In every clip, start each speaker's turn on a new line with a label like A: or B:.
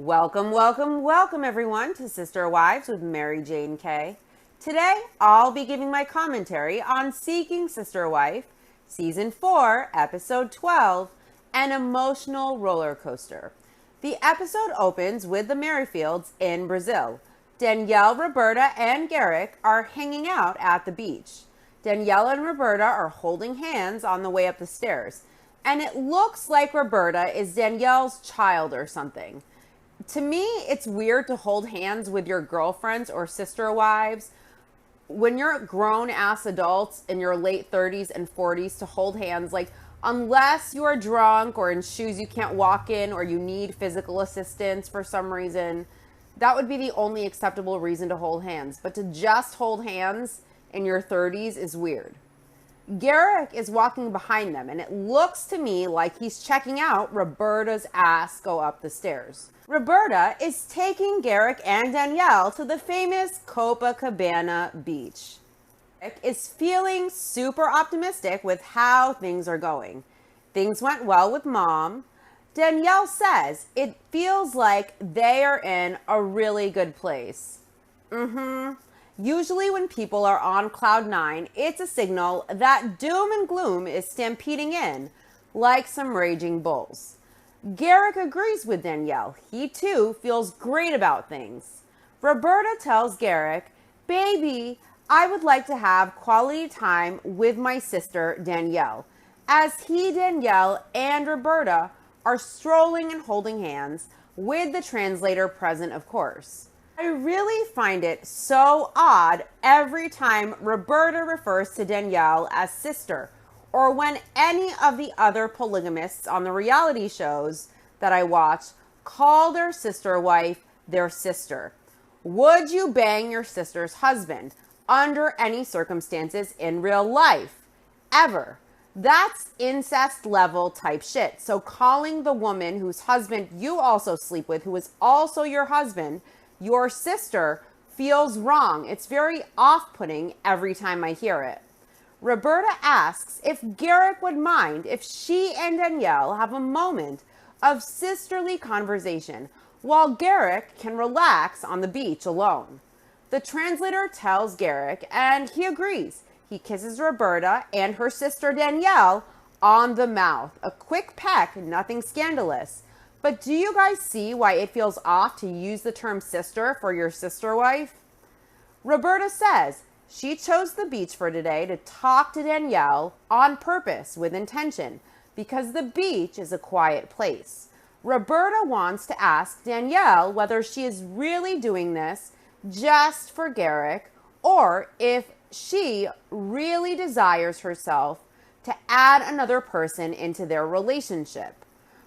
A: Welcome, welcome, welcome everyone to Sister Wives with Mary Jane Kay. Today, I'll be giving my commentary on Seeking Sister Wife, Season 4, Episode 12, An Emotional Roller Coaster. The episode opens with the Merrifields in Brazil. Danielle, Roberta, and Garrick are hanging out at the beach. Danielle and Roberta are holding hands on the way up the stairs, and it looks like Roberta is Danielle's child or something. To me, it's weird to hold hands with your girlfriends or sister wives when you're grown-ass adults in your late 30s and 40s to hold hands, like, unless you are drunk or in shoes you can't walk in or you need physical assistance for some reason. That would be the only acceptable reason to hold hands. But to just hold hands in your 30s is weird. Garrick is walking behind them, and it looks to me like he's checking out Roberta's ass go up the stairs. Roberta is taking Garrick and Danielle to the famous Copacabana beach. Garrick is feeling super optimistic with how things are going. Things went well with Mom. Danielle says it feels like they are in a really good place. Usually when people are on cloud nine, it's a signal that doom and gloom is stampeding in, like some raging bulls. Garrick agrees with Danielle. He too feels great about things. Roberta tells Garrick, "Baby, I would like to have quality time with my sister Danielle," as he, Danielle, and Roberta are strolling and holding hands, with the translator present, of course. I really find it so odd every time Roberta refers to Danielle as sister, or when any of the other polygamists on the reality shows that I watch call their sister wife their sister. Would you bang your sister's husband under any circumstances in real life? Ever? That's incest level type shit. So calling the woman whose husband you also sleep with, who is also your husband, your sister, feels wrong. It's very off-putting every time I hear it. Roberta asks if Garrick would mind if she and Danielle have a moment of sisterly conversation while Garrick can relax on the beach alone. The translator tells Garrick, and he agrees. He kisses Roberta and her sister Danielle on the mouth. A quick peck, nothing scandalous. But do you guys see why it feels off to use the term sister for your sister wife? Roberta says she chose the beach for today to talk to Danielle on purpose with intention because the beach is a quiet place. Roberta wants to ask Danielle whether she is really doing this just for Garrick or if she really desires herself to add another person into their relationship.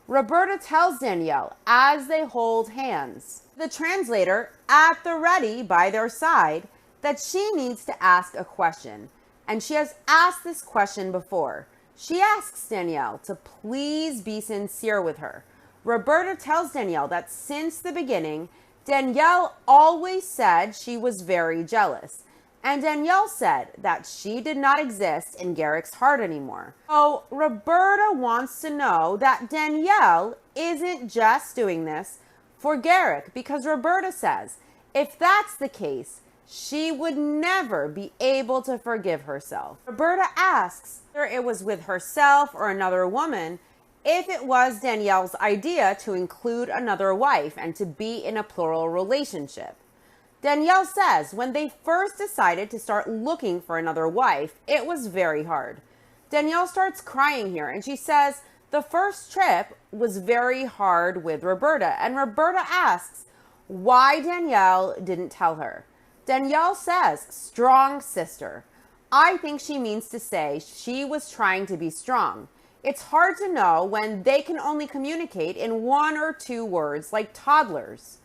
A: Roberta tells Danielle as they hold hands, the translator at the ready by their side, that she needs to ask a question. And she has asked this question before. She asks Danielle to please be sincere with her. Roberta tells Danielle that since the beginning, Danielle always said she was very jealous. And Danielle said that she did not exist in Garrick's heart anymore. So Roberta wants to know that Danielle isn't just doing this for Garrick, because Roberta says if that's the case, she would never be able to forgive herself. Roberta asks whether it was with herself or another woman, if it was Danielle's idea to include another wife and to be in a plural relationship. Danielle says when they first decided to start looking for another wife, it was very hard. Danielle starts crying here, and she says the first trip was very hard with Roberta, and Roberta asks why Danielle didn't tell her. Danielle says, strong sister. I think she means to say she was trying to be strong. It's hard to know when they can only communicate in one or two words like toddlers.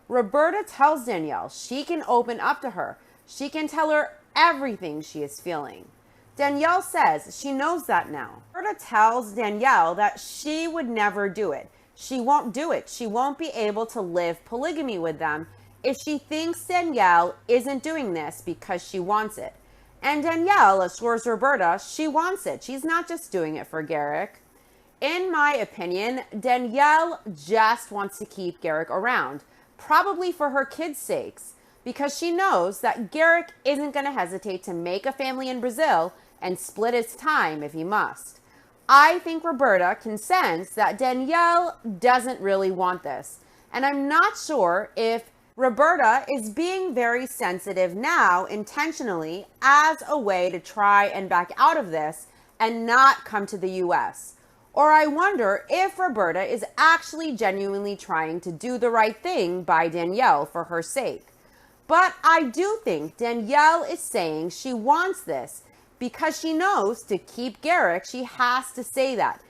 A: Roberta tells Danielle she can open up to her. She can tell her everything she is feeling. Danielle says she knows that now. Roberta tells Danielle that she would never do it. She won't do it. She won't be able to live polygamy with them if she thinks Danielle isn't doing this because she wants it. And Danielle assures Roberta she wants it. She's not just doing it for Garrick. in my opinion, Danielle just wants to keep Garrick around, probably for her kids' sakes, because she knows that Garrick isn't going to hesitate to make a family in Brazil and split his time if he must. I think Roberta can sense that Danielle doesn't really want this, and I'm not sure if Roberta is being very sensitive now intentionally as a way to try and back out of this and not come to the US. Or I wonder if Roberta is actually genuinely trying to do the right thing by Danielle for her sake. But I do think Danielle is saying she wants this because she knows to keep Garrick, she has to say that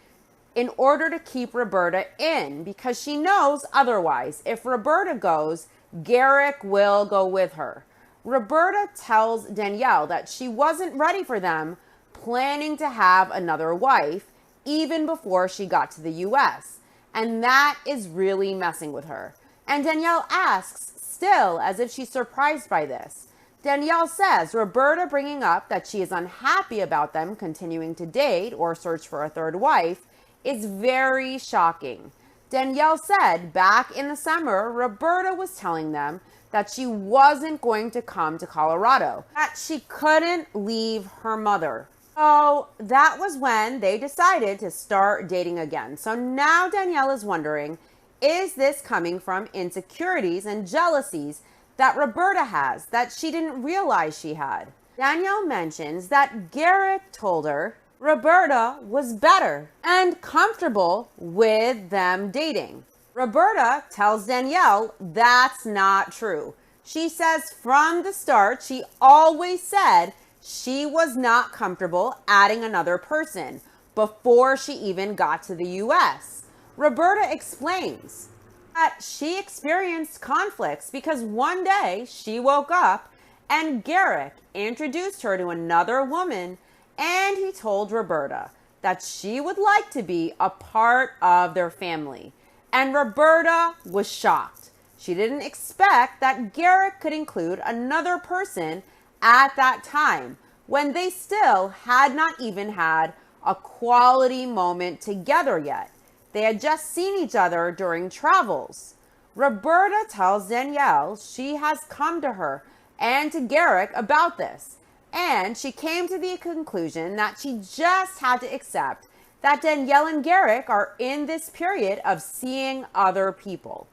A: in order to keep Roberta in, because she knows otherwise, if Roberta goes, Garrick will go with her. Roberta tells Danielle that she wasn't ready for them planning to have another wife even before she got to the US. And that is really messing with her. And Danielle asks, still as if she's surprised by this. Danielle says Roberta bringing up that she is unhappy about them continuing to date or search for a third wife is very shocking. Danielle said back in the summer, Roberta was telling them that she wasn't going to come to Colorado, that she couldn't leave her mother. So that was when they decided to start dating again. So now Danielle is wondering, is this coming from insecurities and jealousies that Roberta has that she didn't realize she had? Danielle mentions that Garrick told her Roberta was better and comfortable with them dating. Roberta tells Danielle that's not true. She says from the start, she always said she was not comfortable adding another person before she even got to the US. Roberta explains that she experienced conflicts because one day she woke up and Garrick introduced her to another woman, and he told Roberta that she would like to be a part of their family. And Roberta was shocked. She didn't expect that Garrick could include another person at that time when they still had not even had a quality moment together yet. They had just seen each other during travels. Roberta tells Danielle she has come to her and to Garrick about this, and she came to the conclusion that she just had to accept that Danielle and Garrick are in this period of seeing other people.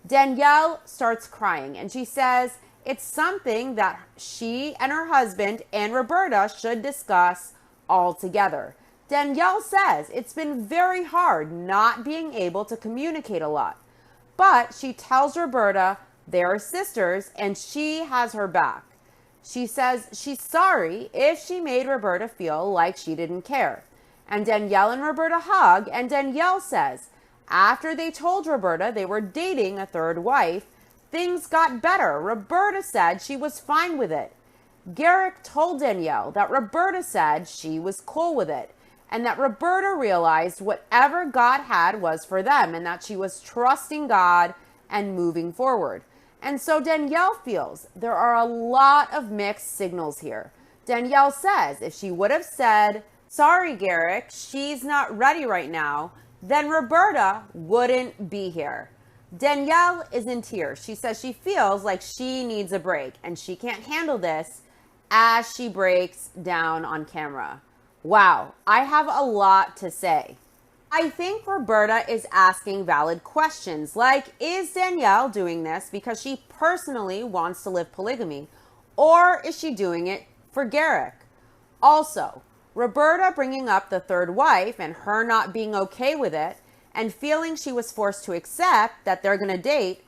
A: Danielle starts crying and she says it's something that she and her husband and Roberta should discuss all together. Danielle says it's been very hard not being able to communicate a lot, but she tells Roberta they're sisters and she has her back. She says she's sorry if she made Roberta feel like she didn't care. And Danielle and Roberta hug, and Danielle says after they told Roberta they were dating a third wife, things got better. Roberta said she was fine with it. Garrick told Danielle that Roberta said she was cool with it, and that Roberta realized whatever God had was for them and that she was trusting God and moving forward. And so Danielle feels there are a lot of mixed signals here. Danielle says if she would have said, sorry, Garrick, she's not ready right now, then Roberta wouldn't be here. Danielle is in tears. She says she feels like she needs a break and she can't handle this as she breaks down on camera. Wow, I have a lot to say. I think Roberta is asking valid questions like, is Danielle doing this because she personally wants to live polygamy, or is she doing it for Garrick? Also, Roberta bringing up the third wife and her not being okay with it and feeling she was forced to accept that they're going to date,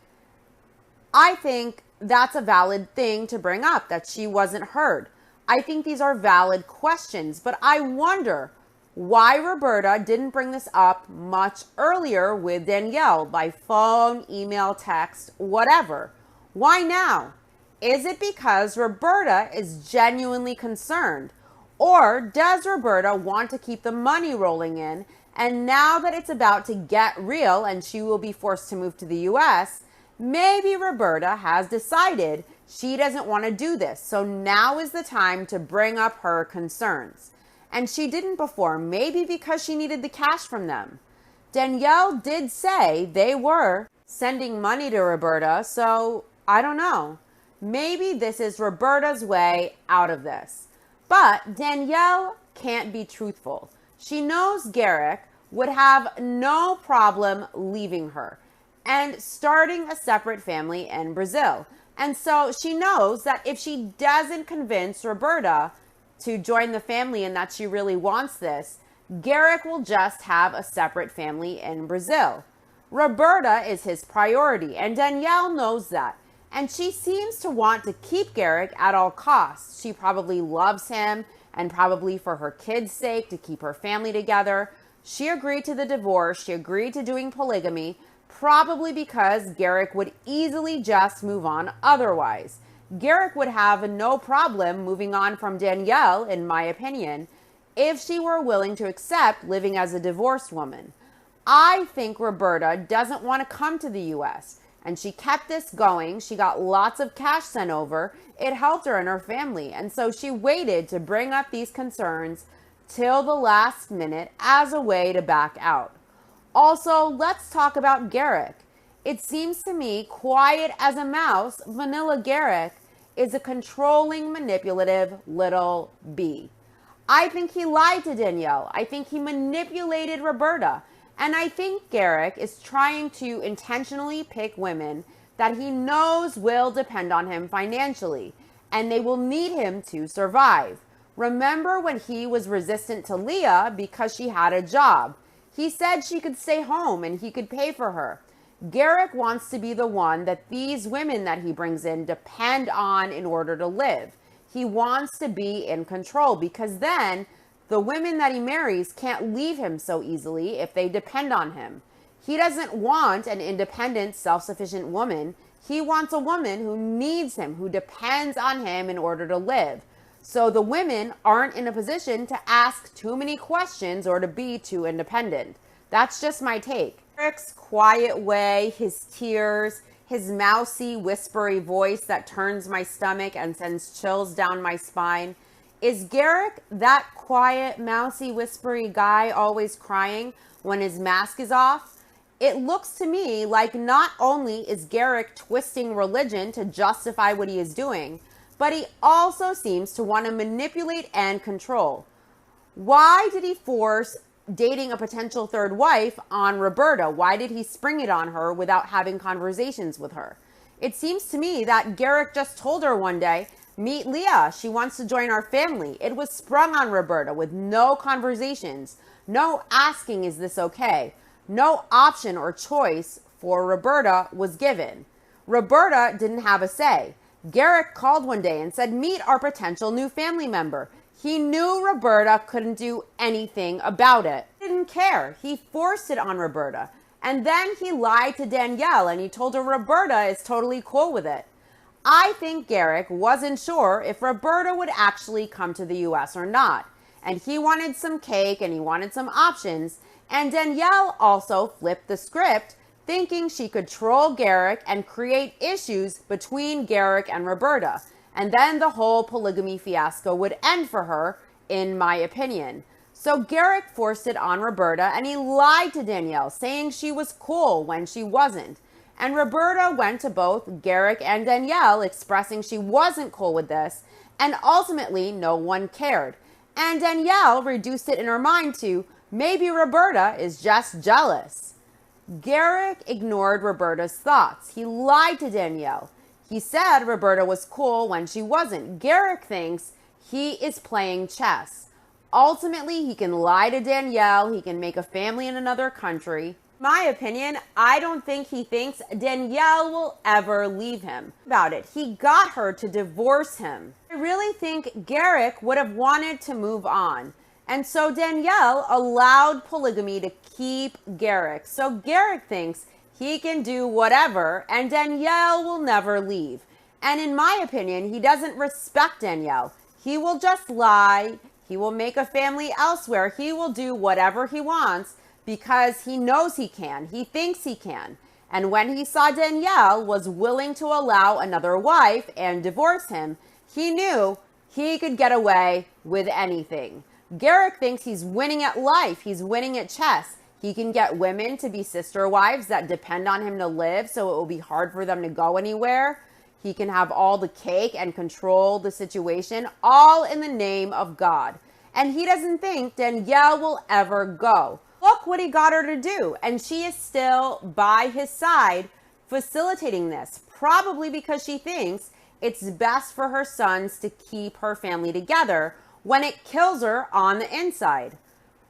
A: I think that's a valid thing to bring up, that she wasn't heard. I think these are valid questions, but I wonder why Roberta didn't bring this up much earlier with Danielle by phone, email, text, whatever. Why now? Is it because Roberta is genuinely concerned? Or does Roberta want to keep the money rolling in, and now that it's about to get real and she will be forced to move to the US, maybe Roberta has decided she doesn't want to do this, so now is the time to bring up her concerns. and she didn't before, maybe because she needed the cash from them. Danielle did say they were sending money to Roberta, so I don't know. Maybe this is Roberta's way out of this. But Danielle can't be truthful. She knows Garrick would have no problem leaving her and starting a separate family in Brazil. And so she knows that if she doesn't convince Roberta to join the family and that she really wants this, Garrick will just have a separate family in Brazil. Roberta is his priority, and Danielle knows that. And she seems to want to keep Garrick at all costs. She probably loves him, and probably for her kids' sake, to keep her family together. She agreed to the divorce. She agreed to doing polygamy, probably because Garrick would easily just move on otherwise. Garrick would have no problem moving on from Danielle, in my opinion, if she were willing to accept living as a divorced woman. I think Roberta doesn't want to come to the U.S., and she kept this going. She got lots of cash sent over. It helped her and her family, and so she waited to bring up these concerns till the last minute as a way to back out. Also, let's talk about Garrick. It seems to me, quiet as a mouse, Vanilla Garrick is a controlling, manipulative little bee. I think he lied to Danielle. I think he manipulated Roberta. And I think Garrick is trying to intentionally pick women that he knows will depend on him financially, and they will need him to survive. Remember when he was resistant to Leah because she had a job? He said she could stay home and he could pay for her. Garrick wants to be the one that these women that he brings in depend on in order to live. He wants to be in control because then the women that he marries can't leave him so easily if they depend on him. He doesn't want an independent, self-sufficient woman. He wants a woman who needs him, who depends on him in order to live. So the women aren't in a position to ask too many questions or to be too independent. That's just my take. Garrick's quiet way, his tears, his mousy, whispery voice that turns my stomach and sends chills down my spine. Is Garrick that quiet, mousy, whispery guy always crying when his mask is off? It looks to me like not only is Garrick twisting religion to justify what he is doing, but he also seems to want to manipulate and control. Why did he force dating a potential third wife on Roberta? Why did he spring it on her without having conversations with her? It seems to me that Garrick just told her one day, meet Leah. She wants to join our family. It was sprung on Roberta with no conversations, no asking, is this okay? No option or choice for Roberta was given. Roberta didn't have a say. Garrick called one day and said, meet our potential new family member. He knew Roberta couldn't do anything about it. He didn't care. He forced it on Roberta. And then he lied to Danielle and he told her Roberta is totally cool with it. I think Garrick wasn't sure if Roberta would actually come to the U.S. or not. And he wanted some cake and he wanted some options. And Danielle also flipped the script, thinking she could troll Garrick and create issues between Garrick and Roberta. And then the whole polygamy fiasco would end for her, in my opinion. So Garrick forced it on Roberta and he lied to Danielle, saying she was cool when she wasn't. And Roberta went to both Garrick and Danielle expressing she wasn't cool with this, and ultimately no one cared. And Danielle reduced it in her mind to, maybe Roberta is just jealous. Garrick ignored Roberta's thoughts. He lied to Danielle. He said Roberta was cool when she wasn't. Garrick thinks he is playing chess. Ultimately, he can lie to Danielle. He can make a family in another country. My opinion, I don't think he thinks Danielle will ever leave him. About it, he got her to divorce him. I really think Garrick would have wanted to move on. And so Danielle allowed polygamy to keep Garrick. So Garrick thinks he can do whatever and Danielle will never leave. And in my opinion, he doesn't respect Danielle. He will just lie. He will make a family elsewhere. He will do whatever he wants because he knows he can. He thinks he can. And when he saw Danielle was willing to allow another wife and divorce him, he knew he could get away with anything. Garrick thinks he's winning at life. He's winning at chess. He can get women to be sister wives that depend on him to live, so it will be hard for them to go anywhere. He can have all the cake and control the situation, all in the name of God. And he doesn't think Danielle will ever go. Look what he got her to do. And she is still by his side facilitating this, probably because she thinks it's best for her sons to keep her family together when it kills her on the inside.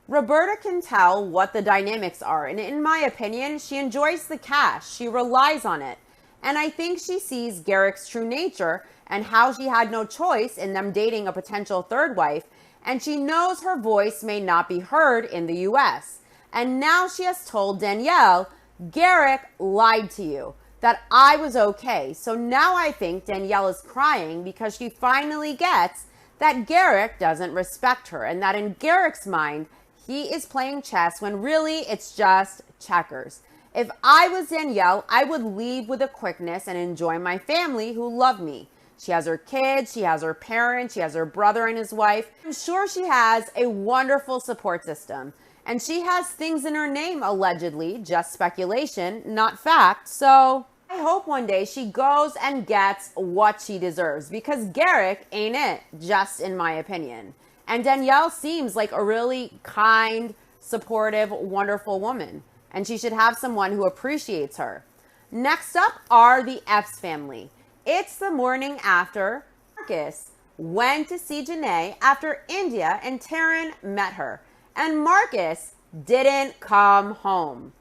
A: Roberta can tell what the dynamics are, and in my opinion, she enjoys the cash. She relies on it. And I think she sees Garrick's true nature and how she had no choice in them dating a potential third wife, and she knows her voice may not be heard in the US. And now she has told Danielle, Garrick lied to you, that I was okay. So now I think Danielle is crying because she finally gets that Garrick doesn't respect her, and that in Garrick's mind, he is playing chess when really it's just checkers. If I was Danielle, I would leave with a quickness and enjoy my family who love me. She has her kids, she has her parents, she has her brother and his wife. I'm sure she has a wonderful support system. And she has things in her name, allegedly, just speculation, not fact. So I hope one day she goes and gets what she deserves, because Garrick ain't it, just in my opinion. And Danielle seems like a really kind, supportive, wonderful woman, and she should have someone who appreciates her. Next up are the Epps family. It's the morning after Marcus went to see Janae after India and Taryn met her, and Marcus didn't come home.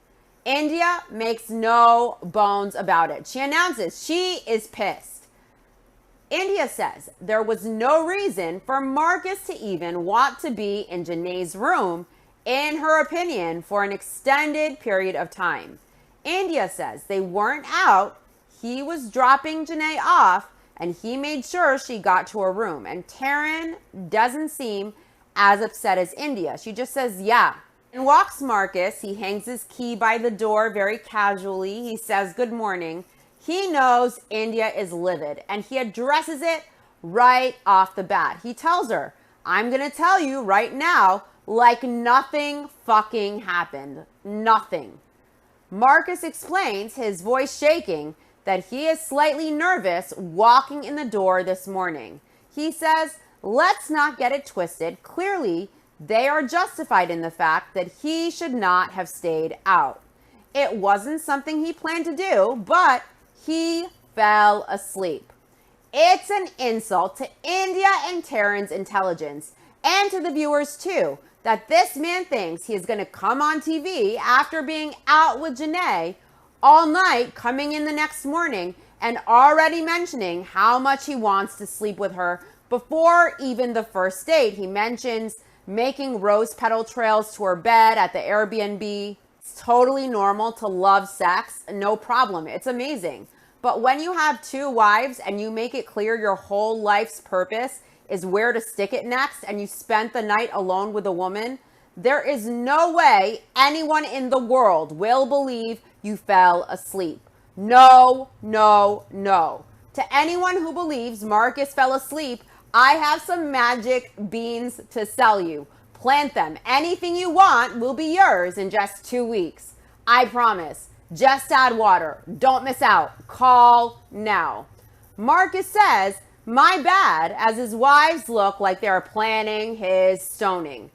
A: India makes no bones about it. She announces she is pissed. India says there was no reason for Marcus to even want to be in Janae's room, in her opinion, for an extended period of time. India says they weren't out. He was dropping Janae off, and he made sure she got to her room. And Taryn doesn't seem as upset as India. She just says, yeah. And walks Marcus. He hangs his key by the door very casually. He says, good morning. He knows India is livid, and he addresses it right off the bat. He tells her, I'm going to tell you right now, like nothing fucking happened. Nothing. Marcus explains, his voice shaking, that he is slightly nervous walking in the door this morning. He says, let's not get it twisted. Clearly, they are justified in the fact that he should not have stayed out. It wasn't something he planned to do, but he fell asleep. It's an insult to India and Taryn's intelligence, and to the viewers too, that this man thinks he is going to come on TV after being out with Janae all night, coming in the next morning, and already mentioning how much he wants to sleep with her before even the first date. He mentions making rose petal trails to her bed at the Airbnb. It's totally normal to love sex, no problem. It's amazing. But when you have two wives and you make it clear your whole life's purpose is where to stick it next, and you spent the night alone with a woman, there is no way anyone in the world will believe you fell asleep. No, no, no. To anyone who believes Marcus fell asleep, I have some magic beans to sell you. Plant them. Anything you want will be yours in just 2 weeks. I promise. Just add water. Don't miss out. Call now. Marcus says, my bad, as his wives look like they're planning his stoning.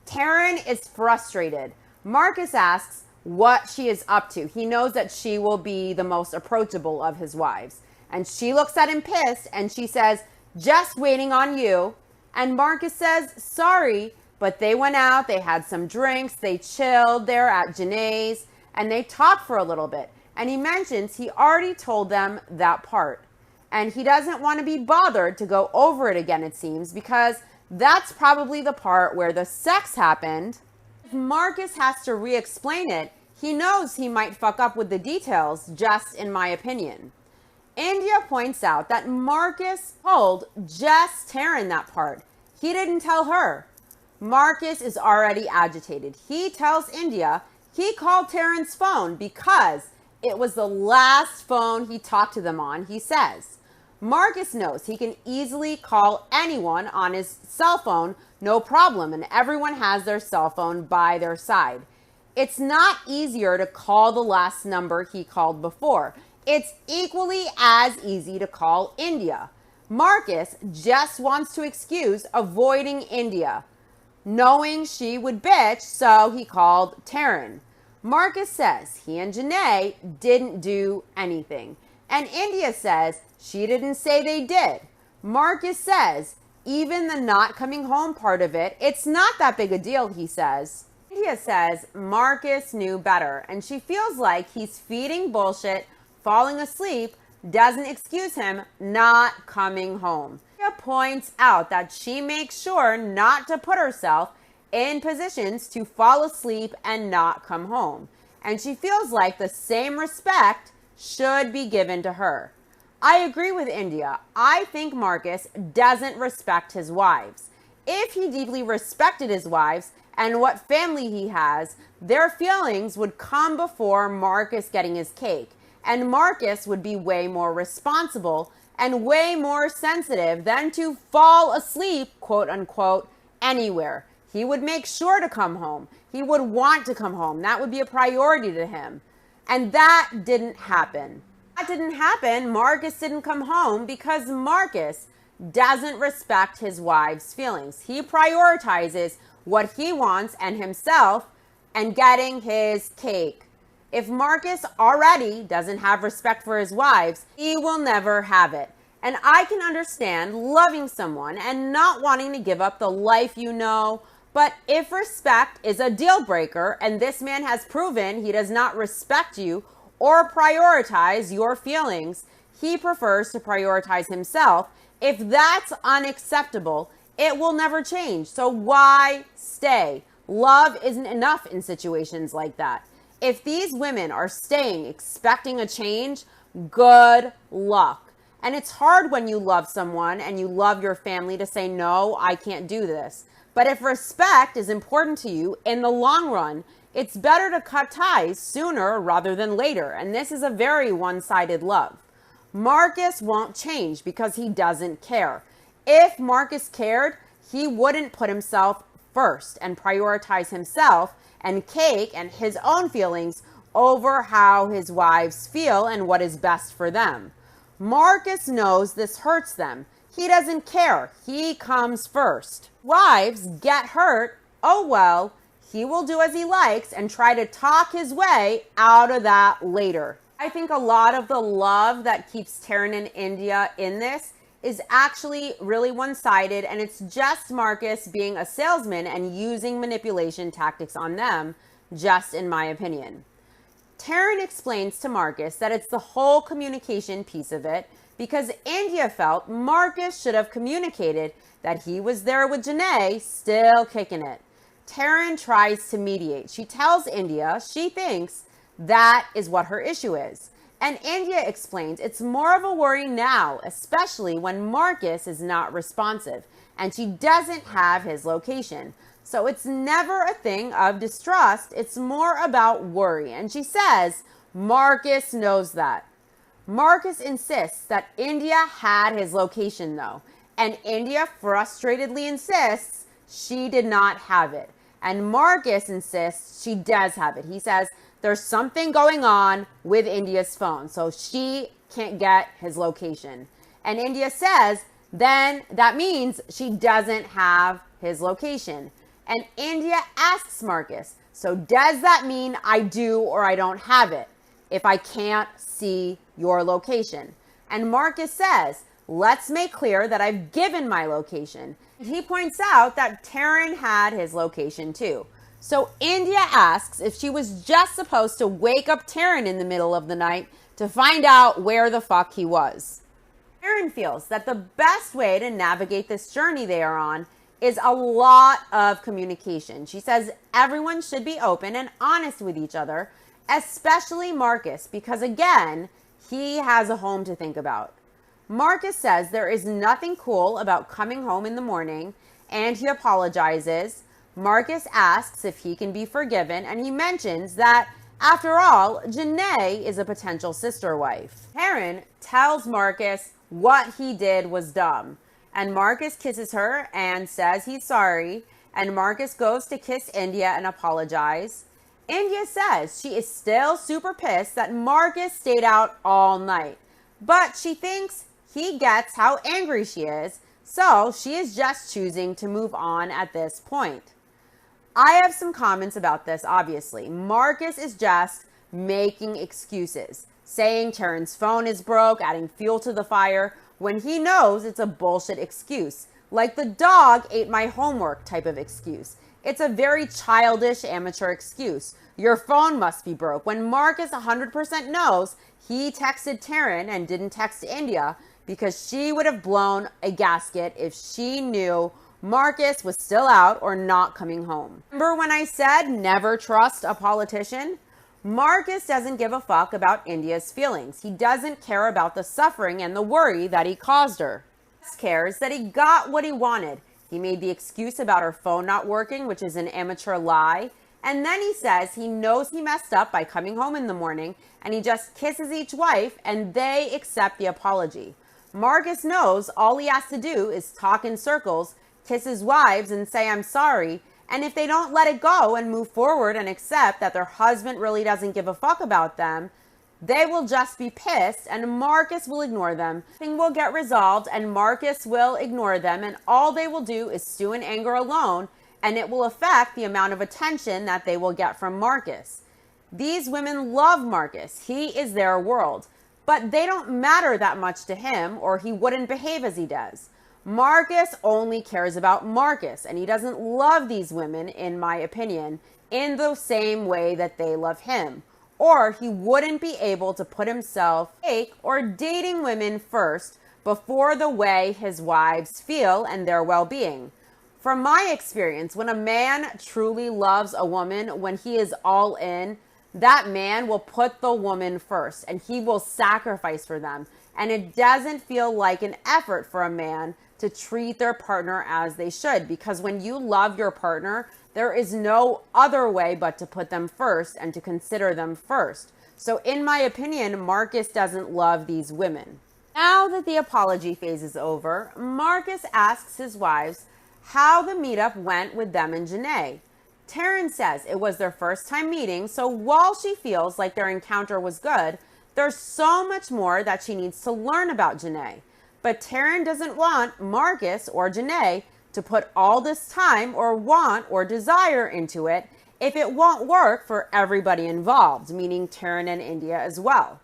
A: Taryn is frustrated. Marcus asks what she is up to. He knows that she will be the most approachable of his wives. And she looks at him pissed, and she says, just waiting on you. And Marcus says, sorry, but they went out, they had some drinks, they chilled there at Janae's, and they talked for a little bit. And he mentions he already told them that part. And he doesn't want to be bothered to go over it again, it seems, because that's probably the part where the sex happened. If Marcus has to re-explain it, he knows he might fuck up with the details, just in my opinion. India points out that Marcus told just Taryn that part. He didn't tell her. Marcus is already agitated. He tells India he called Taryn's phone because it was the last phone he talked to them on, he says. Marcus knows he can easily call anyone on his cell phone, no problem, and everyone has their cell phone by their side. It's not easier to call the last number he called before. It's equally as easy to call India. Marcus just wants to excuse avoiding India, knowing she would bitch, so he called Taryn. Marcus says he and Janae didn't do anything. And India says she didn't say they did. Marcus says even the not coming home part of it, it's not that big a deal, he says. India says Marcus knew better, and she feels like he's feeding bullshit, falling asleep, doesn't excuse him not coming home. India points out that she makes sure not to put herself in positions to fall asleep and not come home. And she feels like the same respect should be given to her. I agree with India. I think Marcus doesn't respect his wives. If he deeply respected his wives and what family he has, their feelings would come before Marcus getting his cake. And Marcus would be way more responsible and way more sensitive than to fall asleep, quote unquote, anywhere. He would make sure to come home. He would want to come home. That would be a priority to him. And that didn't happen. That didn't happen. Marcus didn't come home because Marcus doesn't respect his wife's feelings. He prioritizes what he wants and himself and getting his cake. If Marcus already doesn't have respect for his wives, he will never have it. And I can understand loving someone and not wanting to give up the life you know. But if respect is a deal breaker and this man has proven he does not respect you or prioritize your feelings, he prefers to prioritize himself. If that's unacceptable, it will never change. So why stay? Love isn't enough in situations like that. If these women are staying expecting a change, good luck. And it's hard when you love someone and you love your family to say, no, I can't do this. But if respect is important to you in the long run, it's better to cut ties sooner rather than later. And this is a very one-sided love. Marcus won't change because he doesn't care. If Marcus cared, he wouldn't put himself first and prioritize himself and cake and his own feelings over how his wives feel and what is best for them. Marcus knows this hurts them. He doesn't care. He comes first. Wives get hurt. Oh well, he will do as he likes and try to talk his way out of that later. I think a lot of the love that keeps Taryn and India in this is actually really one-sided, and it's just Marcus being a salesman and using manipulation tactics on them, just in my opinion. Taryn explains to Marcus that it's the whole communication piece of it because India felt Marcus should have communicated that he was there with Janae, still kicking it. Taryn tries to mediate. She tells India she thinks that is what her issue is. And India explains it's more of a worry now, especially when Marcus is not responsive and she doesn't have his location. So it's never a thing of distrust. It's more about worry. And she says Marcus knows that. Marcus insists that India had his location though. And India frustratedly insists she did not have it. And Marcus insists she does have it. He says there's something going on with India's phone, so she can't get his location. And India says then that means she doesn't have his location. And India asks Marcus, so does that mean I do or I don't have it if I can't see your location? And Marcus says, let's make clear that I've given my location. He points out that Taryn had his location too. So India asks if she was just supposed to wake up Taryn in the middle of the night to find out where the fuck he was. Taryn feels that the best way to navigate this journey they are on is a lot of communication. She says everyone should be open and honest with each other, especially Marcus, because again, he has a home to think about. Marcus says there is nothing cool about coming home in the morning, and he apologizes. Marcus asks if he can be forgiven, and he mentions that After all, Janae is a potential sister wife. Taryn tells Marcus what he did was dumb, and Marcus kisses her and says he's sorry, and Marcus goes to kiss India and apologize. India says she is still super pissed that Marcus stayed out all night, but she thinks he gets how angry she is, so she is just choosing to move on at this point. I have some comments about this, obviously. Marcus is just making excuses, saying Taryn's phone is broke, adding fuel to the fire, when he knows it's a bullshit excuse, like the dog ate my homework type of excuse. It's a very childish, amateur excuse. Your phone must be broke, when Marcus 100% knows he texted Taryn and didn't text India because she would have blown a gasket if she knew Marcus was still out or not coming home. Remember when I said never trust a politician? Marcus doesn't give a fuck about India's feelings. He doesn't care about the suffering and the worry that he caused her. He cares that he got what he wanted. He made the excuse about her phone not working, which is an amateur lie. And then he says he knows he messed up by coming home in the morning, and he just kisses each wife and they accept the apology. Marcus knows all he has to do is talk in circles, kiss his wives and say I'm sorry, and if they don't let it go and move forward and accept that their husband really doesn't give a fuck about them, they will just be pissed and Marcus will ignore them. Thing will get resolved and Marcus will ignore them, and all they will do is stew in anger alone, and it will affect the amount of attention that they will get from Marcus. These women love Marcus. He is their world, but they don't matter that much to him or he wouldn't behave as he does. Marcus only cares about Marcus, and he doesn't love these women, in my opinion, in the same way that they love him. Or he wouldn't be able to put himself or dating women first before the way his wives feel and their well-being. From my experience, when a man truly loves a woman, when he is all in, that man will put the woman first and he will sacrifice for them. And it doesn't feel like an effort for a man to treat their partner as they should, because when you love your partner, there is no other way but to put them first and to consider them first. So in my opinion, Marcus doesn't love these women. Now that the apology phase is over, Marcus asks his wives how the meetup went with them and Janae. Taryn says it was their first time meeting, so while she feels like their encounter was good, there's so much more that she needs to learn about Janae. But Taryn doesn't want Marcus or Janae to put all this time or want or desire into it if it won't work for everybody involved, meaning Taryn and India as well.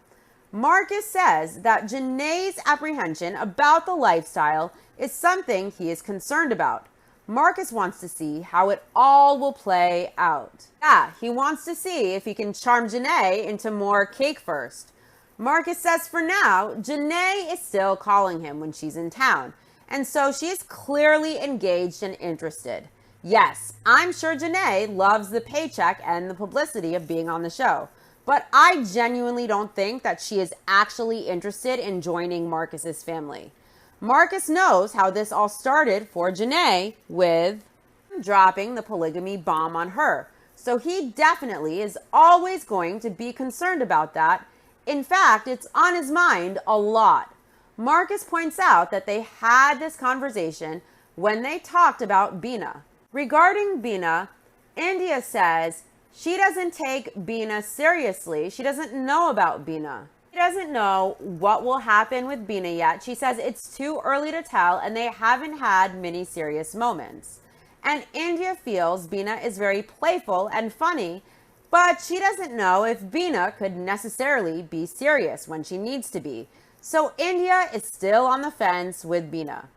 A: Marcus says that Janae's apprehension about the lifestyle is something he is concerned about. Marcus wants to see how it all will play out. Yeah, he wants to see if he can charm Janae into more cake first. Marcus says for now, Janae is still calling him when she's in town, and so she is clearly engaged and interested. Yes, I'm sure Janae loves the paycheck and the publicity of being on the show, but I genuinely don't think that she is actually interested in joining Marcus's family. Marcus knows how this all started for Janae with dropping the polygamy bomb on her, so he definitely is always going to be concerned about that. In fact, it's on his mind a lot. Marcus points out that they had this conversation when they talked about Bina. Regarding Bina, India says she doesn't take Bina seriously. She doesn't know about Bina. She doesn't know what will happen with Bina yet. She says it's too early to tell and they haven't had many serious moments. And India feels Bina is very playful and funny, but she doesn't know if Bina could necessarily be serious when she needs to be. So India is still on the fence with Bina.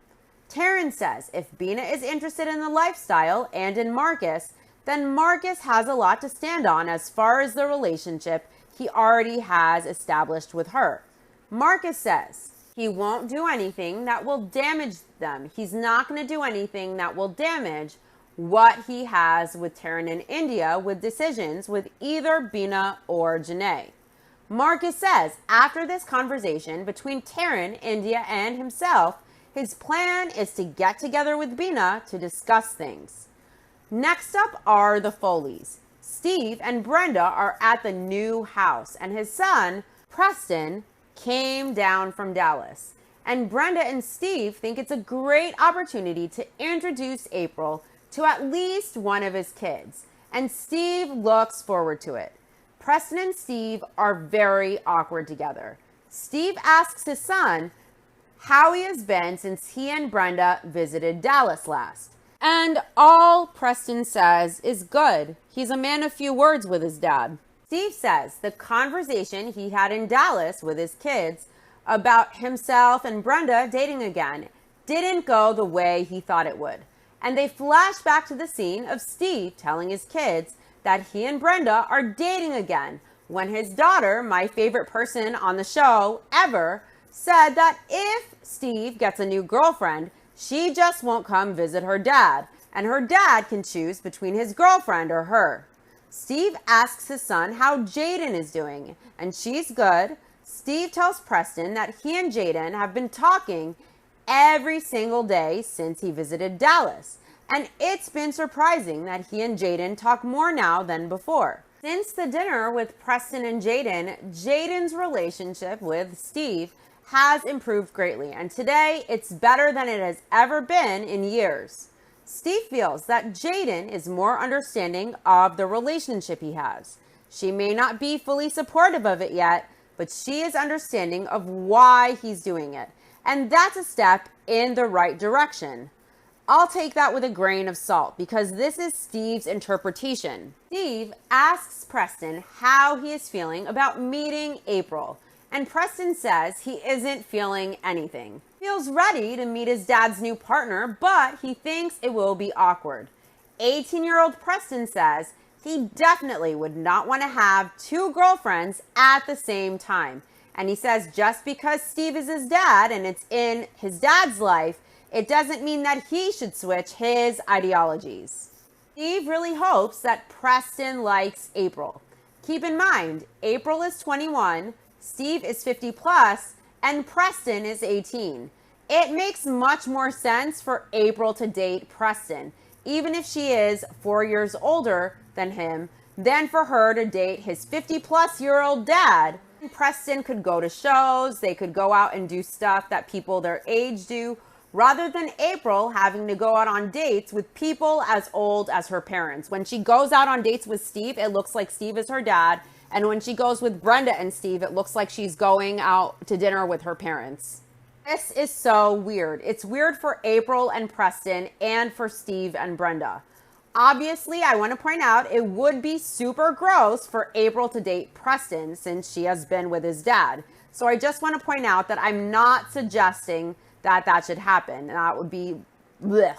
A: Taryn says if Bina is interested in the lifestyle and in Marcus, then Marcus has a lot to stand on as far as the relationship he already has established with her. Marcus says he won't do anything that will damage them. He's not going to do anything that will damage what he has with Taryn and India with decisions with either Bina or Janae. Marcus says after this conversation between Taryn, India, and himself, his plan is to get together with Bina to discuss things. Next up are the Foleys. Steve and Brenda are at the new house, and his son, Preston, came down from Dallas. And Brenda and Steve think it's a great opportunity to introduce April to at least one of his kids. And Steve looks forward to it. Preston and Steve are very awkward together. Steve asks his son how he has been since he and Brenda visited Dallas last. And all Preston says is good. He's a man of few words with his dad. Steve says the conversation he had in Dallas with his kids about himself and Brenda dating again didn't go the way he thought it would. And they flash back to the scene of Steve telling his kids that he and Brenda are dating again, when his daughter, my favorite person on the show ever, said that if Steve gets a new girlfriend, she just won't come visit her dad, and her dad can choose between his girlfriend or her. Steve asks his son how Jaden is doing, and she's good. Steve tells Preston that he and Jaden have been talking every single day since he visited Dallas, and it's been surprising that he and Jaden talk more now than before. Since the dinner with Preston and Jaden, Jaden's relationship with Steve has improved greatly, and today it's better than it has ever been in years. Steve feels that Jaden is more understanding of the relationship he has. She may not be fully supportive of it yet, but she is understanding of why he's doing it, and that's a step in the right direction. I'll take that with a grain of salt because this is Steve's interpretation. Steve asks Preston how he is feeling about meeting April, and Preston says he isn't feeling anything. He feels ready to meet his dad's new partner, but he thinks it will be awkward. 18-year-old Preston says he definitely would not want to have two girlfriends at the same time. And he says just because Steve is his dad and it's in his dad's life, it doesn't mean that he should switch his ideologies. Steve really hopes that Preston likes April. Keep in mind, April is 21, Steve is 50 plus, and Preston is 18. It makes much more sense for April to date Preston, even if she is 4 years older than him, than for her to date his 50-plus-year-old dad. Preston could go to shows, they could go out and do stuff that people their age do, rather than April having to go out on dates with people as old as her parents. When she goes out on dates with Steve, it looks like Steve is her dad, and when she goes with Brenda and Steve, it looks like she's going out to dinner with her parents. This is so weird. It's weird for April and Preston and for Steve and Brenda. Obviously, I want to point out it would be super gross for April to date Preston since she has been with his dad. So I just want to point out that I'm not suggesting that that should happen. That would be blech.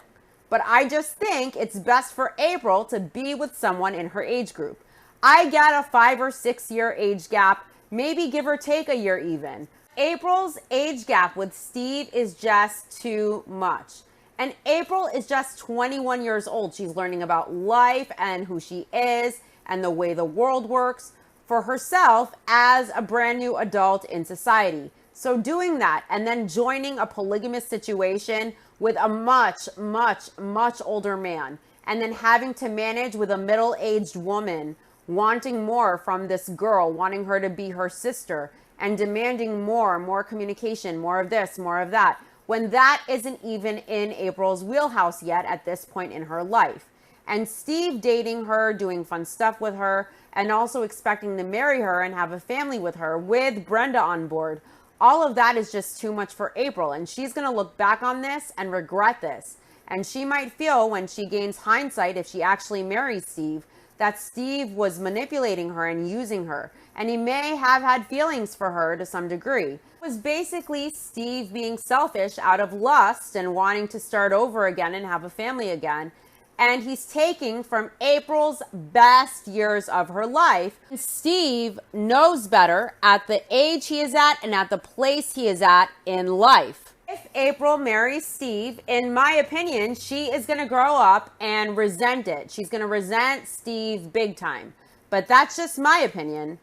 A: But I just think it's best for April to be with someone in her age group. I get a 5 or 6 year age gap, maybe give or take a year even. April's age gap with Steve is just too much. And April is just 21 years old. She's learning about life and who she is and the way the world works for herself as a brand new adult in society. So doing that and then joining a polygamous situation with a much, much, much older man, and then having to manage with a middle-aged woman wanting more from this girl, wanting her to be her sister, and demanding more communication, more of this, more of that, when that isn't even in April's wheelhouse yet at this point in her life. And Steve dating her, doing fun stuff with her, and also expecting to marry her and have a family with her with Brenda on board. All of that is just too much for April, and she's going to look back on this and regret this. And she might feel when she gains hindsight, if she actually marries Steve, that Steve was manipulating her and using her. And he may have had feelings for her to some degree. It was basically Steve being selfish out of lust and wanting to start over again and have a family again. And he's taking from April's best years of her life. Steve knows better at the age he is at and at the place he is at in life. If April marries Steve, in my opinion, she is going to grow up and resent it. She's going to resent Steve big time. But that's just my opinion.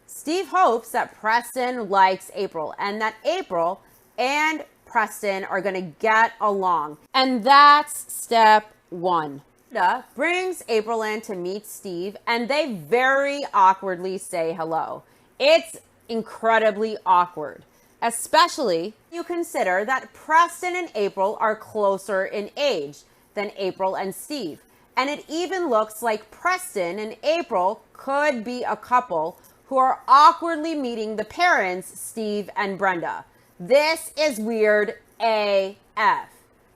A: Steve hopes that Preston likes April and that April and Preston are going to get along. And that's step one. Brenda brings April in to meet Steve, and they very awkwardly say hello. It's incredibly awkward, especially you consider that Preston and April are closer in age than April and Steve. And it even looks like Preston and April could be a couple who are awkwardly meeting the parents, Steve and Brenda. This is weird AF.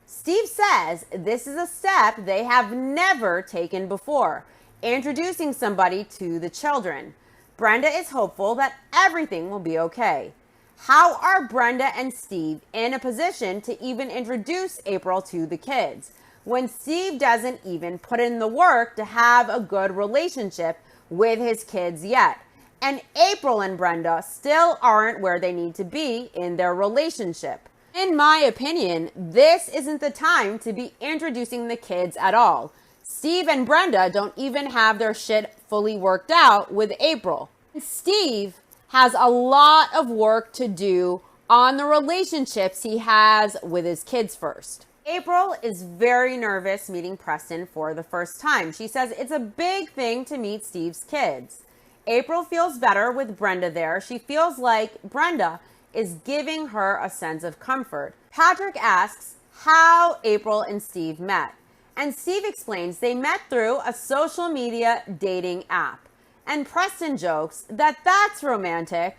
A: Steve says this is a step they have never taken before, introducing somebody to the children. Brenda is hopeful that everything will be okay. How are Brenda and Steve in a position to even introduce April to the kids when Steve doesn't even put in the work to have a good relationship with his kids yet? And April and Brenda still aren't where they need to be in their relationship. In my opinion, this isn't the time to be introducing the kids at all. Steve and Brenda don't even have their shit fully worked out with April. Steve has a lot of work to do on the relationships he has with his kids first. April is very nervous meeting Preston for the first time. She says it's a big thing to meet Steve's kids. April feels better with Brenda there. She feels like Brenda is giving her a sense of comfort. Patrick asks how April and Steve met. And Steve explains they met through a social media dating app. And Preston jokes that that's romantic.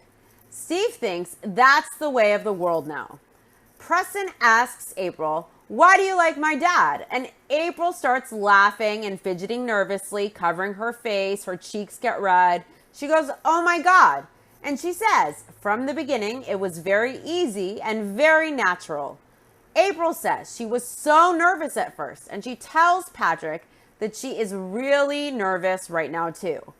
A: Steve thinks that's the way of the world now. Preston asks April, "Why do you like my dad?" And April starts laughing and fidgeting nervously, covering her face. Her cheeks get red. She goes, "Oh my God." And she says, from the beginning, it was very easy and very natural. April says she was so nervous at first, and she tells Patrick that she is really nervous right now too.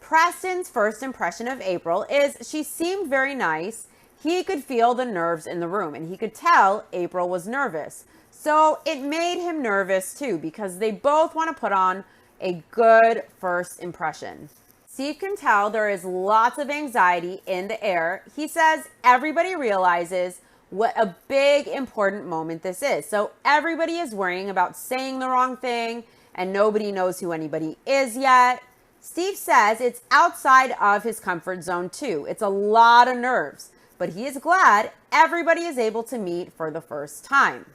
A: Preston's first impression of April is she seemed very nice. He could feel the nerves in the room, and he could tell April was nervous. So it made him nervous too, because they both want to put on a good first impression. Steve can tell there is lots of anxiety in the air. He says everybody realizes what a big, important moment this is. So everybody is worrying about saying the wrong thing, and nobody knows who anybody is yet. Steve says it's outside of his comfort zone too. It's a lot of nerves, but he is glad everybody is able to meet for the first time.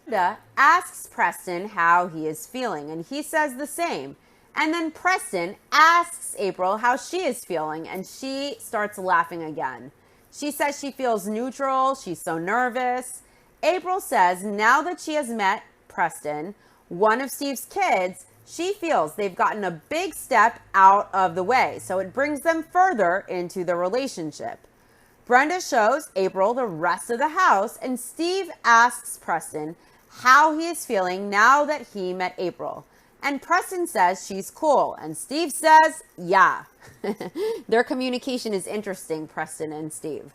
A: Brenda asks Preston how he is feeling, and he says the same. And then Preston asks April how she is feeling, and she starts laughing again. She says she feels neutral. She's so nervous. April says now that she has met Preston, one of Steve's kids, she feels they've gotten a big step out of the way, so it brings them further into the relationship. Brenda shows April the rest of the house, and Steve asks Preston how he is feeling now that he met April. And Preston says she's cool, and Steve says, yeah. Their communication is interesting, Preston and Steve.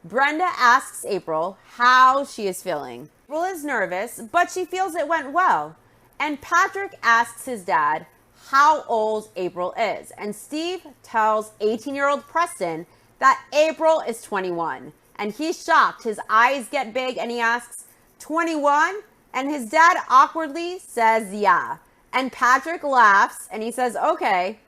A: Brenda asks April how she is feeling. April is nervous, but she feels it went well. And Patrick asks his dad how old April is. And Steve tells 18-year-old Preston that April is 21. And he's shocked. His eyes get big, and he asks, 21? And his dad awkwardly says, yeah. And Patrick laughs, and he says, okay.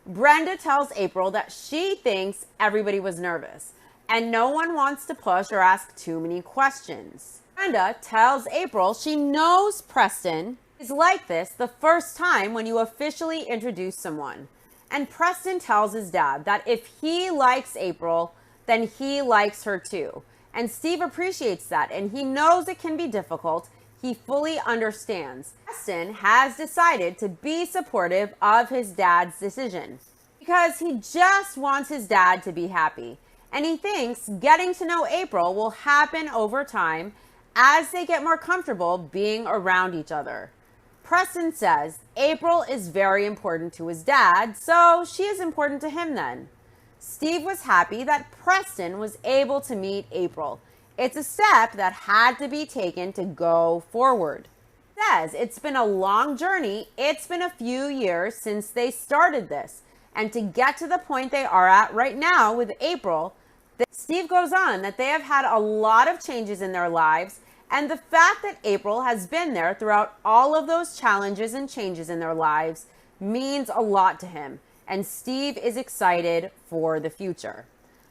A: Brenda tells April that she thinks everybody was nervous, and no one wants to push or ask too many questions. Brenda tells April she knows Preston is like this the first time when you officially introduce someone. And Preston tells his dad that if he likes April, then he likes her too. And Steve appreciates that, and he knows it can be difficult. He fully understands. Preston has decided to be supportive of his dad's decision because he just wants his dad to be happy. And he thinks getting to know April will happen over time as they get more comfortable being around each other. Preston says April is very important to his dad, so she is important to him then. Steve was happy that Preston was able to meet April. It's a step that had to be taken to go forward. He says it's been a long journey. It's been a few years since they started this. And to get to the point they are at right now with April, Steve goes on that they have had a lot of changes in their lives, And the fact that April has been there throughout all of those challenges and changes in their lives means a lot to him. And Steve is excited for the future.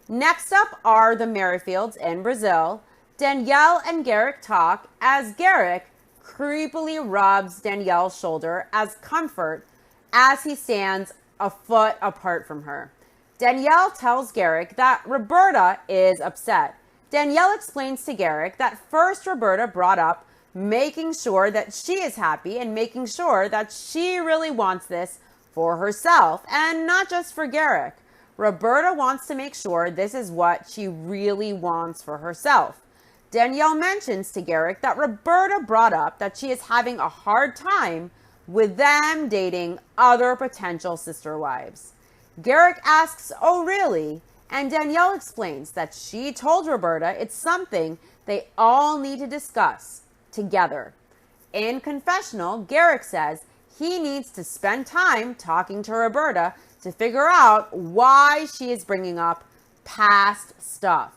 A: Next up are the Merrifields in Brazil. Danielle and Garrick talk as Garrick creepily rubs Danielle's shoulder as comfort as he stands a foot apart from her. Danielle tells Garrick that Roberta is upset. Danielle explains to Garrick that first Roberta brought up making sure that she is happy and making sure that she really wants this for herself and not just for Garrick. Roberta wants to make sure this is what she really wants for herself. Danielle mentions to Garrick that Roberta brought up that she is having a hard time with them dating other potential sister wives. Garrick asks, "Oh, really?" And Danielle explains that she told Roberta it's something they all need to discuss together. In confessional, Garrick says he needs to spend time talking to Roberta to figure out why she is bringing up past stuff.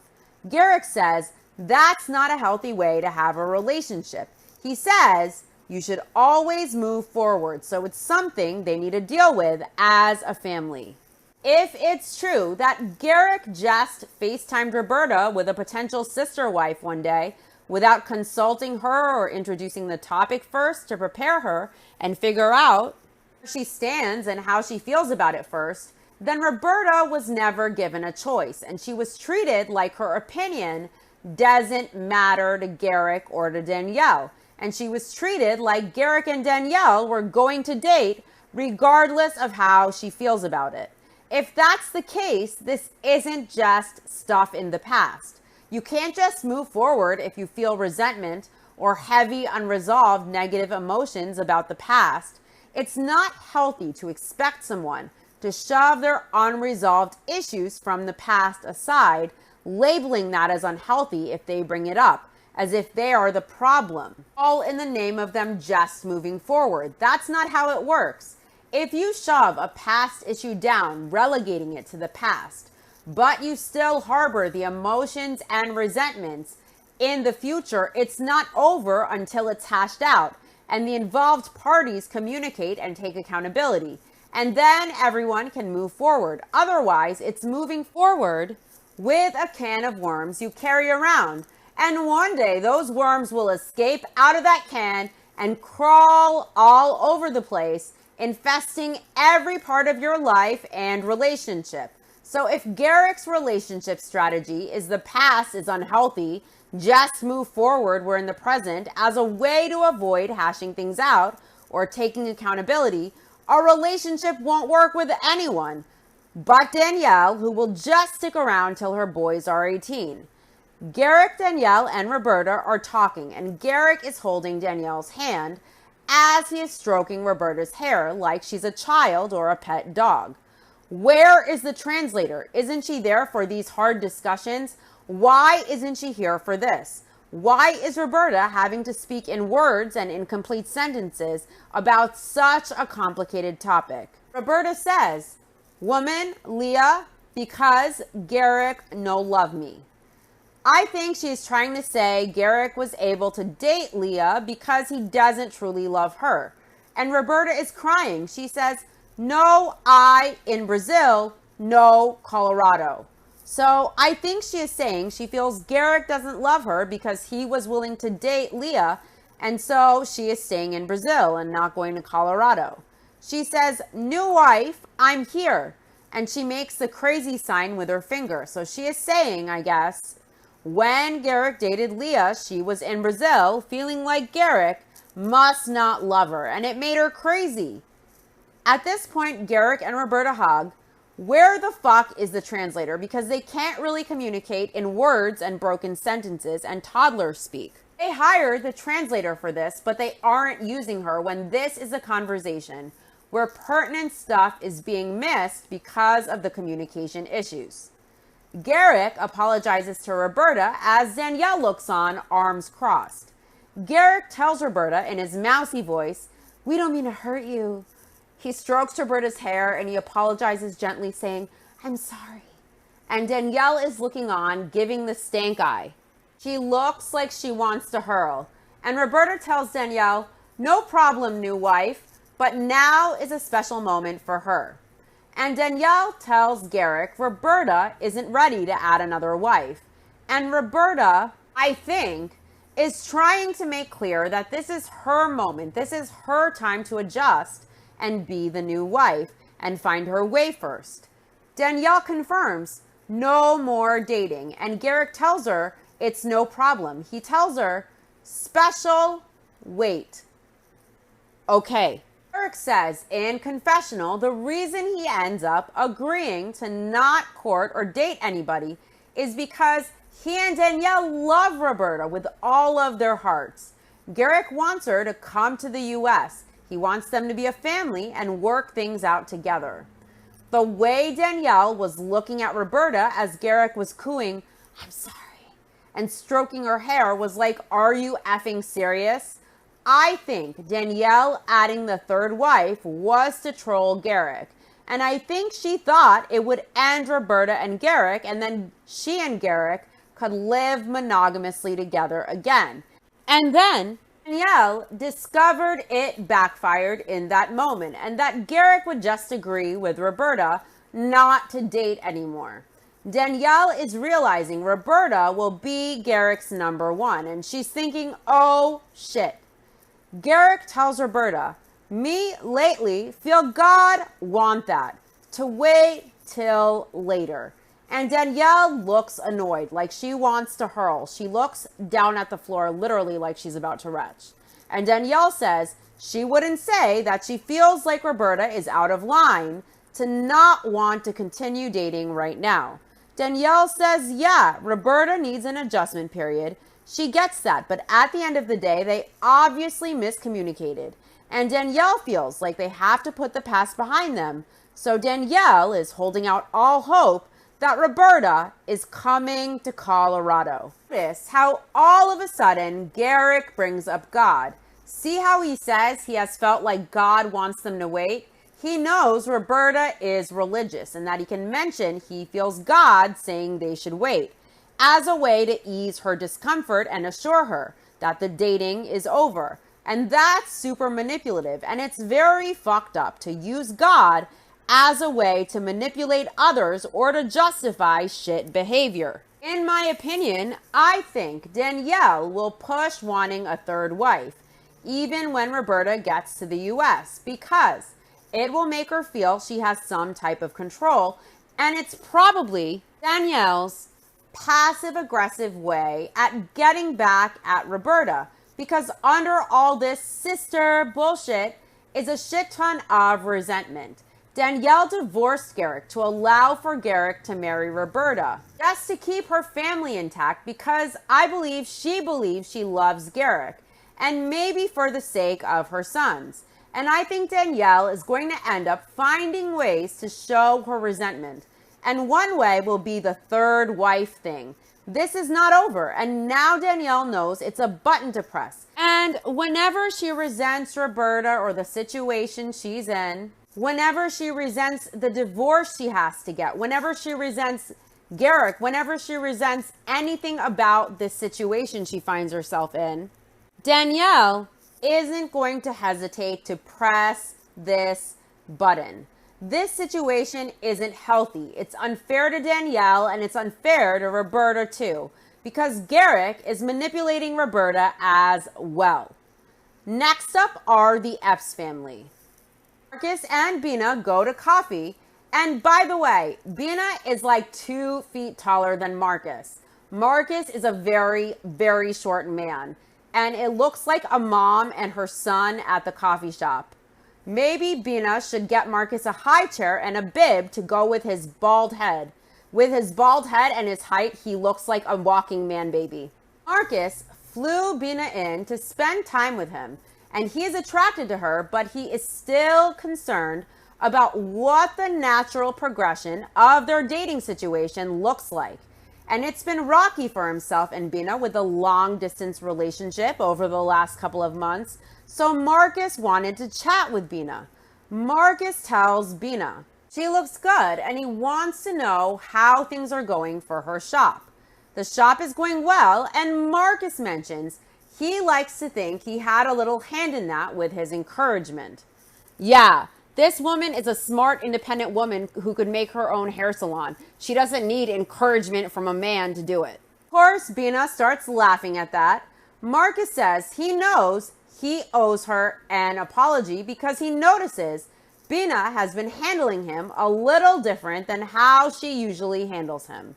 A: Garrick says that's not a healthy way to have a relationship. He says you should always move forward, so it's something they need to deal with as a family. If it's true that Garrick just FaceTimed Roberta with a potential sister wife one day without consulting her or introducing the topic first to prepare her and figure out where she stands and how she feels about it first, then Roberta was never given a choice and she was treated like her opinion doesn't matter to Garrick or to Danielle. And she was treated like Garrick and Danielle were going to date regardless of how she feels about it. If that's the case, this isn't just stuff in the past. You can't just move forward if you feel resentment or heavy, unresolved negative emotions about the past. It's not healthy to expect someone to shove their unresolved issues from the past aside, labeling that as unhealthy if they bring it up, as if they are the problem, all in the name of them just moving forward. That's not how it works. If you shove a past issue down, relegating it to the past, but you still harbor the emotions and resentments in the future, it's not over until it's hashed out and the involved parties communicate and take accountability. And then everyone can move forward. Otherwise, it's moving forward with a can of worms you carry around. And one day those worms will escape out of that can and crawl all over the place, infesting every part of your life and relationship. So if Garrick's relationship strategy is the past is unhealthy, just move forward, we're in the present, as a way to avoid hashing things out or taking accountability, a relationship won't work with anyone but Danielle, who will just stick around till her boys are 18. Garrick, Danielle, and Roberta are talking, and Garrick is holding Danielle's hand as he is stroking Roberta's hair like she's a child or a pet dog. Where is the translator? Isn't she there for these hard discussions? Why isn't she here for this? Why is Roberta having to speak in words and incomplete sentences about such a complicated topic? Roberta says, "Woman, Leah, because Garrick no love me." I think she's trying to say Garrick was able to date Leah because he doesn't truly love her. And Roberta is crying. She says, "No I in Brazil, no Colorado." So I think she is saying she feels Garrick doesn't love her because he was willing to date Leah, and so she is staying in Brazil and not going to Colorado. She says, "New wife, I'm here." And she makes the crazy sign with her finger. So she is saying, I guess, when Garrick dated Leah, she was in Brazil feeling like Garrick must not love her, and it made her crazy. At this point, Garrick and Roberta hug. Where the fuck is the translator? Because they can't really communicate in words and broken sentences and toddler speak. They hired the translator for this, but they aren't using her when this is a conversation where pertinent stuff is being missed because of the communication issues. Garrick apologizes to Roberta as Danielle looks on, arms crossed. Garrick tells Roberta in his mousy voice, "We don't mean to hurt you." He strokes Roberta's hair and he apologizes gently, saying, "I'm sorry." And Danielle is looking on, giving the stank eye. She looks like she wants to hurl. And Roberta tells Danielle, no problem, new wife, but now is a special moment for her. And Danielle tells Garrick Roberta isn't ready to add another wife. And Roberta, I think, is trying to make clear that this is her moment. This is her time to adjust and be the new wife and find her way first. Danielle confirms no more dating, and Garrick tells her it's no problem. He tells her, special wait. Okay. Garrick says in confessional the reason he ends up agreeing to not court or date anybody is because he and Danielle love Roberta with all of their hearts. Garrick wants her to come to the U.S. He wants them to be a family and work things out together. The way Danielle was looking at Roberta as Garrick was cooing, I'm sorry, and stroking her hair was like, are you effing serious? I think Danielle adding the third wife was to troll Garrick. And I think she thought it would end Roberta and Garrick, and then she and Garrick could live monogamously together again. And then Danielle discovered it backfired in that moment, and that Garrick would just agree with Roberta not to date anymore. Danielle is realizing Roberta will be Garrick's number one, and she's thinking, oh shit. Garrick tells Roberta, me lately feel God want that, to wait till later. And Danielle looks annoyed, like she wants to hurl. She looks down at the floor, literally like she's about to retch. And Danielle says she wouldn't say that she feels like Roberta is out of line to not want to continue dating right now. Danielle says, yeah, Roberta needs an adjustment period. She gets that, but at the end of the day, they obviously miscommunicated. And Danielle feels like they have to put the past behind them. So Danielle is holding out all hope that Roberta is coming to Colorado. Notice how all of a sudden Garrick brings up God. See how he says he has felt like God wants them to wait? He knows Roberta is religious and that he can mention he feels God saying they should wait as a way to ease her discomfort and assure her that the dating is over. And that's super manipulative, and it's very fucked up to use God as a way to manipulate others or to justify shit behavior. In my opinion, I think Danielle will push wanting a third wife, even when Roberta gets to the US, because it will make her feel she has some type of control, and it's probably Danielle's passive-aggressive way at getting back at Roberta, because under all this sister bullshit is a shit ton of resentment. Danielle divorced Garrick to allow for Garrick to marry Roberta, just to keep her family intact, because I believe she believes she loves Garrick, and maybe for the sake of her sons. And I think Danielle is going to end up finding ways to show her resentment. And one way will be the third wife thing. This is not over, and now Danielle knows it's a button to press. And whenever she resents Roberta or the situation she's in, whenever she resents the divorce she has to get, whenever she resents Garrick, whenever she resents anything about this situation she finds herself in, Danielle isn't going to hesitate to press this button. This situation isn't healthy. It's unfair to Danielle, and it's unfair to Roberta too, because Garrick is manipulating Roberta as well. Next up are the Epps family. Marcus and Bina go to coffee, and by the way, Bina is like 2 feet taller than Marcus. Marcus is a very, very short man, and it looks like a mom and her son at the coffee shop. Maybe Bina should get Marcus a high chair and a bib to go with his bald head. With his bald head and his height, he looks like a walking man baby. Marcus flew Bina in to spend time with him, and he is attracted to her, but he is still concerned about what the natural progression of their dating situation looks like. And it's been rocky for himself and Bina with a long-distance relationship over the last couple of months. So Marcus wanted to chat with Bina. Marcus tells Bina she looks good and he wants to know how things are going for her shop. The shop is going well, and Marcus mentions he likes to think he had a little hand in that with his encouragement. Yeah, this woman is a smart, independent woman who could make her own hair salon. She doesn't need encouragement from a man to do it. Of course, Bina starts laughing at that. Marcus says he knows he owes her an apology because he notices Bina has been handling him a little different than how she usually handles him.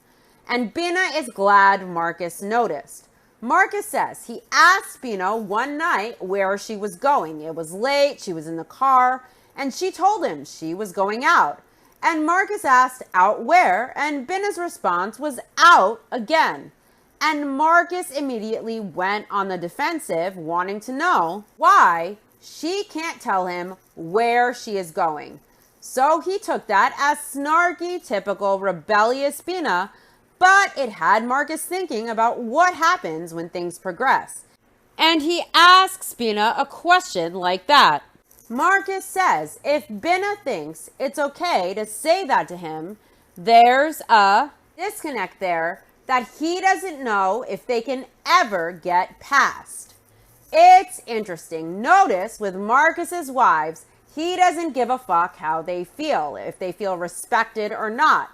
A: And Bina is glad Marcus noticed. Marcus says he asked Bina one night where she was going. It was late, she was in the car, and she told him she was going out. And Marcus asked out where, and Bina's response was out again. And Marcus immediately went on the defensive, wanting to know why she can't tell him where she is going. So he took that as snarky, typical, rebellious Bina, but it had Marcus thinking about what happens when things progress. And he asks Bina a question like that. Marcus says if Bina thinks it's okay to say that to him, there's a disconnect there that he doesn't know if they can ever get past. It's interesting. Notice with Marcus's wives, he doesn't give a fuck how they feel, if they feel respected or not.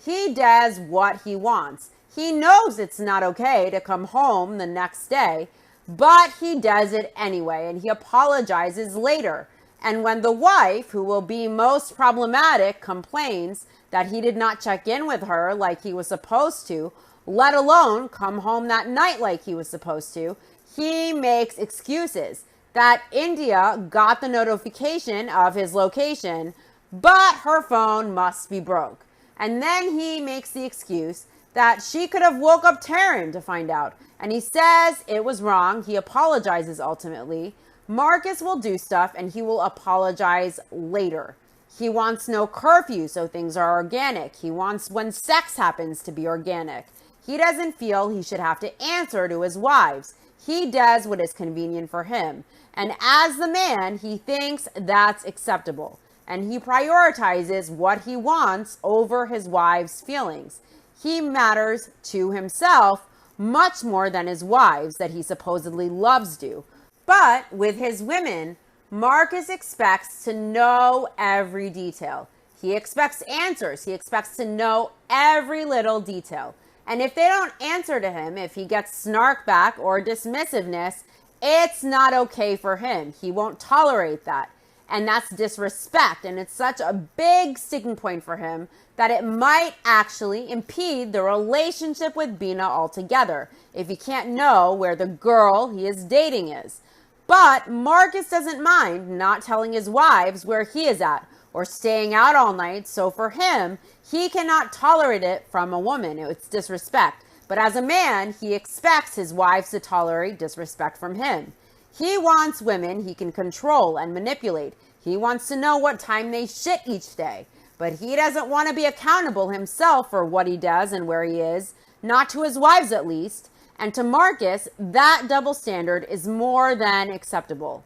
A: He does what he wants. He knows it's not okay to come home the next day, but he does it anyway, and he apologizes later. And when the wife, who will be most problematic, complains that he did not check in with her like he was supposed to, let alone come home that night like he was supposed to, he makes excuses that India got the notification of his location, but her phone must be broke. And then he makes the excuse that she could have woke up Taryn to find out. And he says it was wrong. He apologizes ultimately. Marcus will do stuff and he will apologize later. He wants no curfew so things are organic. He wants when sex happens to be organic. He doesn't feel he should have to answer to his wives. He does what is convenient for him. And as the man, he thinks that's acceptable. And he prioritizes what he wants over his wife's feelings. He matters to himself much more than his wives that he supposedly loves do. But with his women, Marcus expects to know every detail. He expects answers. He expects to know every little detail. And if they don't answer to him, if he gets snark back or dismissiveness, it's not okay for him. He won't tolerate that. And that's disrespect. And it's such a big sticking point for him that it might actually impede the relationship with Bina altogether if he can't know where the girl he is dating is. But Marcus doesn't mind not telling his wives where he is at or staying out all night. So for him, he cannot tolerate it from a woman. It's disrespect. But as a man, he expects his wives to tolerate disrespect from him. He wants women he can control and manipulate. He wants to know what time they shit each day. But he doesn't want to be accountable himself for what he does and where he is, not to his wives at least. And to Marcus, that double standard is more than acceptable.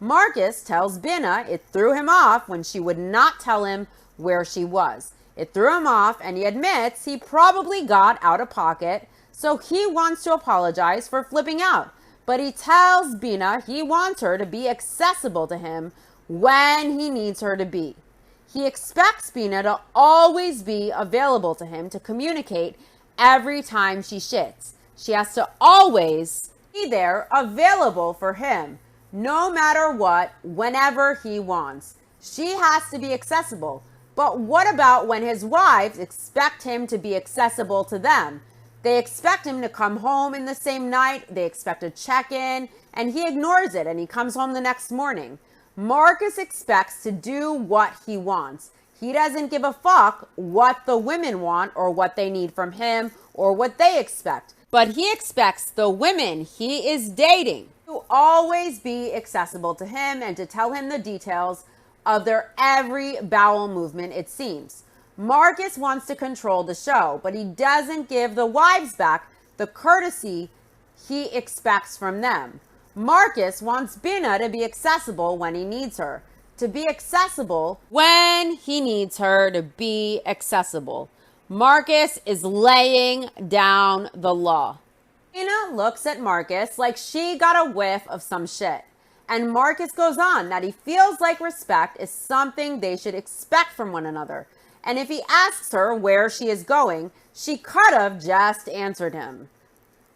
A: Marcus tells Bina it threw him off when she would not tell him where she was. It threw him off, and he admits he probably got out of pocket, so he wants to apologize for flipping out. But he tells Bina he wants her to be accessible to him when he needs her to be. He expects Bina to always be available to him to communicate every time she shits. She has to always be there, available for him, no matter what, whenever he wants. She has to be accessible. But what about when his wives expect him to be accessible to them? They expect him to come home in the same night. They expect a check-in, and he ignores it, and he comes home the next morning. Marcus expects to do what he wants. He doesn't give a fuck what the women want or what they need from him or what they expect. But he expects the women he is dating to always be accessible to him and to tell him the details of their every bowel movement, it seems. Marcus wants to control the show, but he doesn't give the wives back the courtesy he expects from them. Marcus wants Bina to be accessible when he needs her. To be accessible when he needs her to be accessible. Marcus is laying down the law. Bina looks at Marcus like she got a whiff of some shit. And Marcus goes on that he feels like respect is something they should expect from one another. And if he asks her where she is going, she could have just answered him.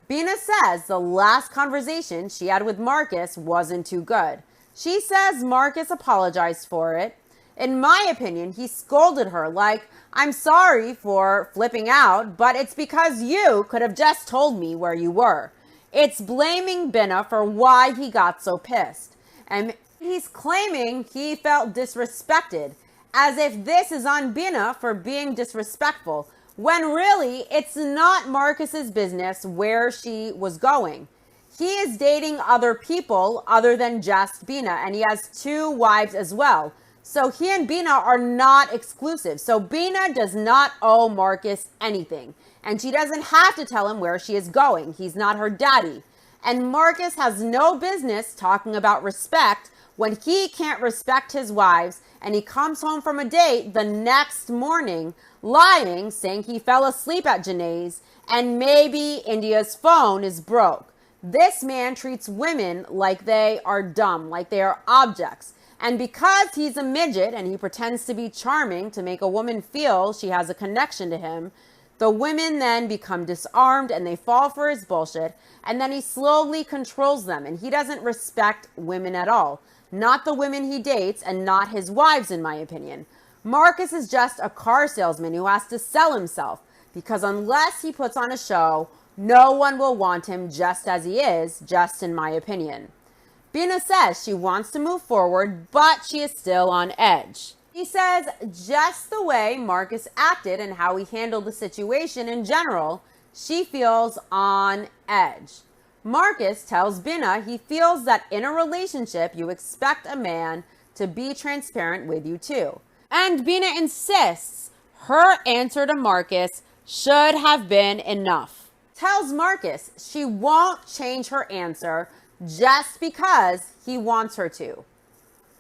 A: Bina says the last conversation she had with Marcus wasn't too good. She says Marcus apologized for it. In my opinion, he scolded her like, I'm sorry for flipping out, but it's because you could have just told me where you were. It's blaming Bina for why he got so pissed. And he's claiming he felt disrespected, as if this is on Bina for being disrespectful, when really it's not Marcus's business where she was going. He is dating other people other than just Bina, and he has 2 wives as well. So he and Bina are not exclusive. So Bina does not owe Marcus anything. And she doesn't have to tell him where she is going. He's not her daddy. And Marcus has no business talking about respect when he can't respect his wives and he comes home from a date the next morning lying, saying he fell asleep at Janae's and maybe India's phone is broke. This man treats women like they are dumb, like they are objects. And because he's a midget and he pretends to be charming to make a woman feel she has a connection to him, the women then become disarmed and they fall for his bullshit. And then he slowly controls them and he doesn't respect women at all. Not the women he dates and not his wives, in my opinion. Marcus is just a car salesman who has to sell himself because unless he puts on a show, no one will want him just as he is, just in my opinion. Bina says she wants to move forward, but she is still on edge. He says just the way Marcus acted and how he handled the situation in general, she feels on edge. Marcus tells Bina he feels that in a relationship, you expect a man to be transparent with you too. And Bina insists her answer to Marcus should have been enough. Tells Marcus she won't change her answer just because he wants her to.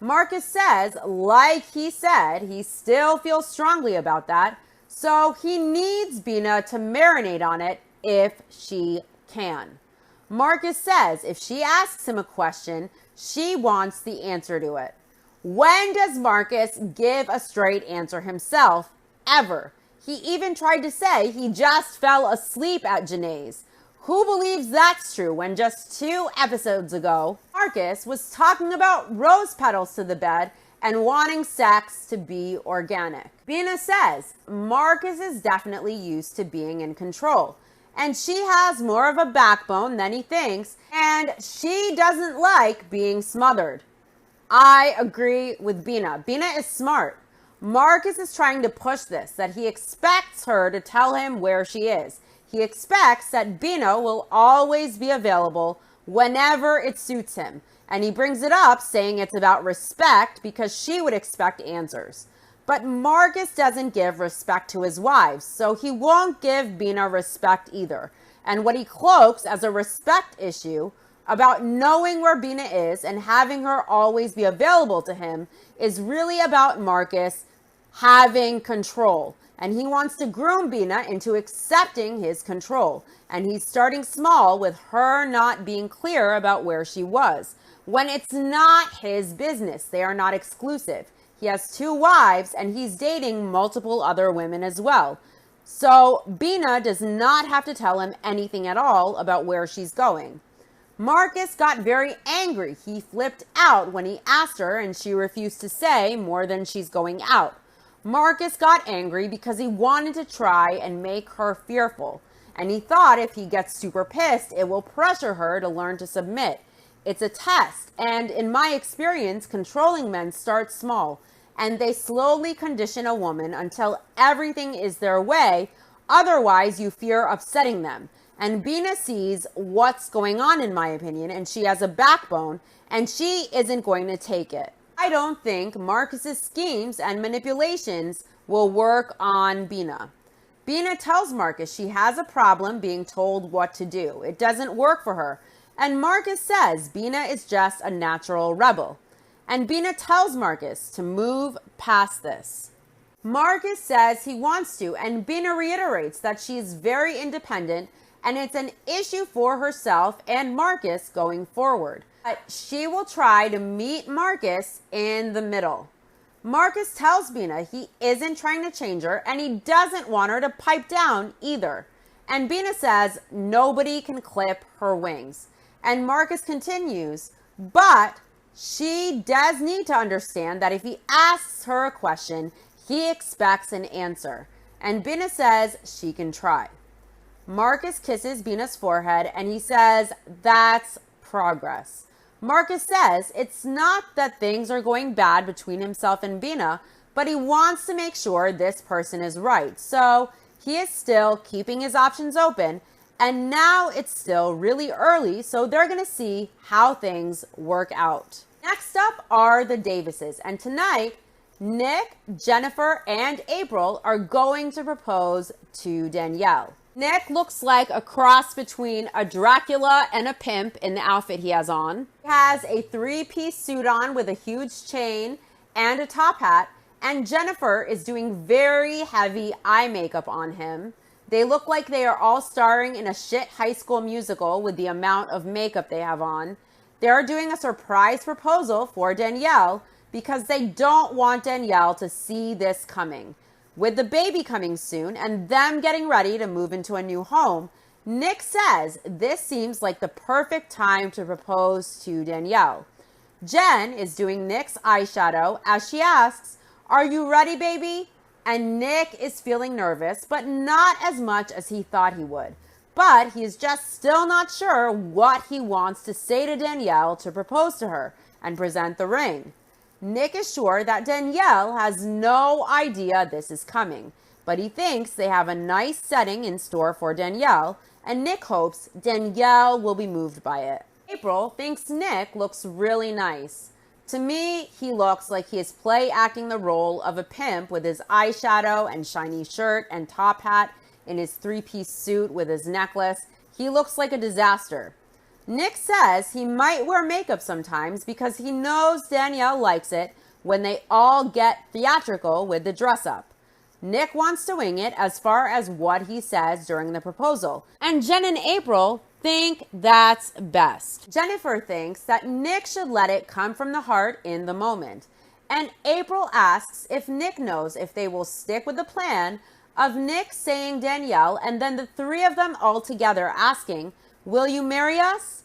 A: Marcus says, like he said, he still feels strongly about that, so he needs Bina to marinate on it if she can. Marcus says if she asks him a question, she wants the answer to it. When does Marcus give a straight answer himself? Ever. He even tried to say he just fell asleep at Janae's. Who believes that's true when just 2 episodes ago, Marcus was talking about rose petals to the bed and wanting sex to be organic? Bina says Marcus is definitely used to being in control. And she has more of a backbone than he thinks, and she doesn't like being smothered. I agree with Bina. Bina is smart. Marcus is trying to push this, that he expects her to tell him where she is. He expects that Bina will always be available whenever it suits him. And he brings it up saying it's about respect because she would expect answers. But Marcus doesn't give respect to his wives, so he won't give Bina respect either. And what he cloaks as a respect issue about knowing where Bina is and having her always be available to him is really about Marcus having control. And he wants to groom Bina into accepting his control. And he's starting small with her not being clear about where she was, when it's not his business. They are not exclusive. He has 2 wives and he's dating multiple other women as well. So Bina does not have to tell him anything at all about where she's going. Marcus got very angry. He flipped out when he asked her and she refused to say more than she's going out. Marcus got angry because he wanted to try and make her fearful. And he thought if he gets super pissed, it will pressure her to learn to submit. It's a test. And in my experience, controlling men start small. And they slowly condition a woman until everything is their way. Otherwise, you fear upsetting them. And Bina sees what's going on, in my opinion, and she has a backbone, and she isn't going to take it. I don't think Marcus's schemes and manipulations will work on Bina. Bina tells Marcus she has a problem being told what to do. It doesn't work for her. And Marcus says Bina is just a natural rebel. And Bina tells Marcus to move past this. Marcus says he wants to, and Bina reiterates that she is very independent and it's an issue for herself and Marcus going forward. But she will try to meet Marcus in the middle. Marcus tells Bina he isn't trying to change her and he doesn't want her to pipe down either. And Bina says nobody can clip her wings. And Marcus continues, but she does need to understand that if he asks her a question, he expects an answer. And Bina says she can try. Marcus kisses Bina's forehead and he says that's progress. Marcus says it's not that things are going bad between himself and Bina, but he wants to make sure this person is right. So he is still keeping his options open, and now it's still really early, so they're going to see how things work out. Next up are the Davises, and tonight, Nick, Jennifer, and April are going to propose to Danielle. Nick looks like a cross between a Dracula and a pimp in the outfit he has on. He has a three-piece suit on with a huge chain and a top hat, and Jennifer is doing very heavy eye makeup on him. They look like they are all starring in a shit high school musical with the amount of makeup they have on. They're doing a surprise proposal for Danielle because they don't want Danielle to see this coming. With the baby coming soon and them getting ready to move into a new home, Nick says this seems like the perfect time to propose to Danielle. Jen is doing Nick's eyeshadow as she asks, "Are you ready, baby?" And Nick is feeling nervous, but not as much as he thought he would. But he's just still not sure what he wants to say to Danielle to propose to her and present the ring. Nick is sure that Danielle has no idea this is coming, but he thinks they have a nice setting in store for Danielle, and Nick hopes Danielle will be moved by it. April thinks Nick looks really nice. To me, he looks like he is play acting the role of a pimp with his eyeshadow and shiny shirt and top hat in his three-piece suit with his necklace. He looks like a disaster. Nick says he might wear makeup sometimes because he knows Danielle likes it when they all get theatrical with the dress up. Nick wants to wing it as far as what he says during the proposal, and Jen and April think that's best. Jennifer thinks that Nick should let it come from the heart in the moment, and April asks if Nick knows if they will stick with the plan of Nick saying Danielle and then the three of them all together asking, "Will you marry us?"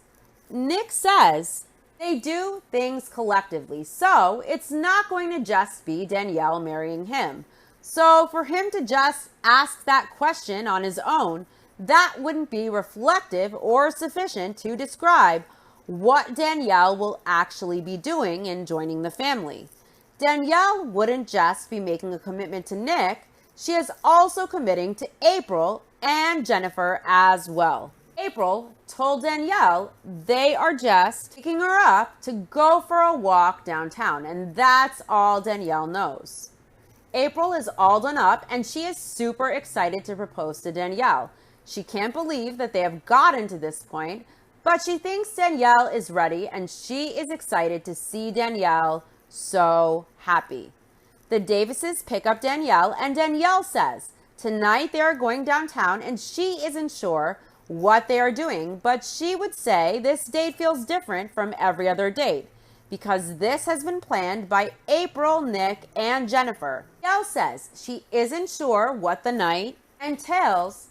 A: Nick says they do things collectively, so it's not going to just be Danielle marrying him. So for him to just ask that question on his own, that wouldn't be reflective or sufficient to describe what Danielle will actually be doing in joining the family. Danielle wouldn't just be making a commitment to Nick, she is also committing to April and Jennifer as well. April told Danielle they are just picking her up to go for a walk downtown, and that's all Danielle knows. April is all done up and she is super excited to propose to Danielle. She can't believe that they have gotten to this point, but she thinks Danielle is ready and she is excited to see Danielle so happy. The Davises pick up Danielle and Danielle says tonight they are going downtown and she isn't sure what they are doing, but she would say this date feels different from every other date because this has been planned by April, Nick, and Jennifer. Danielle says she isn't sure what the night entails.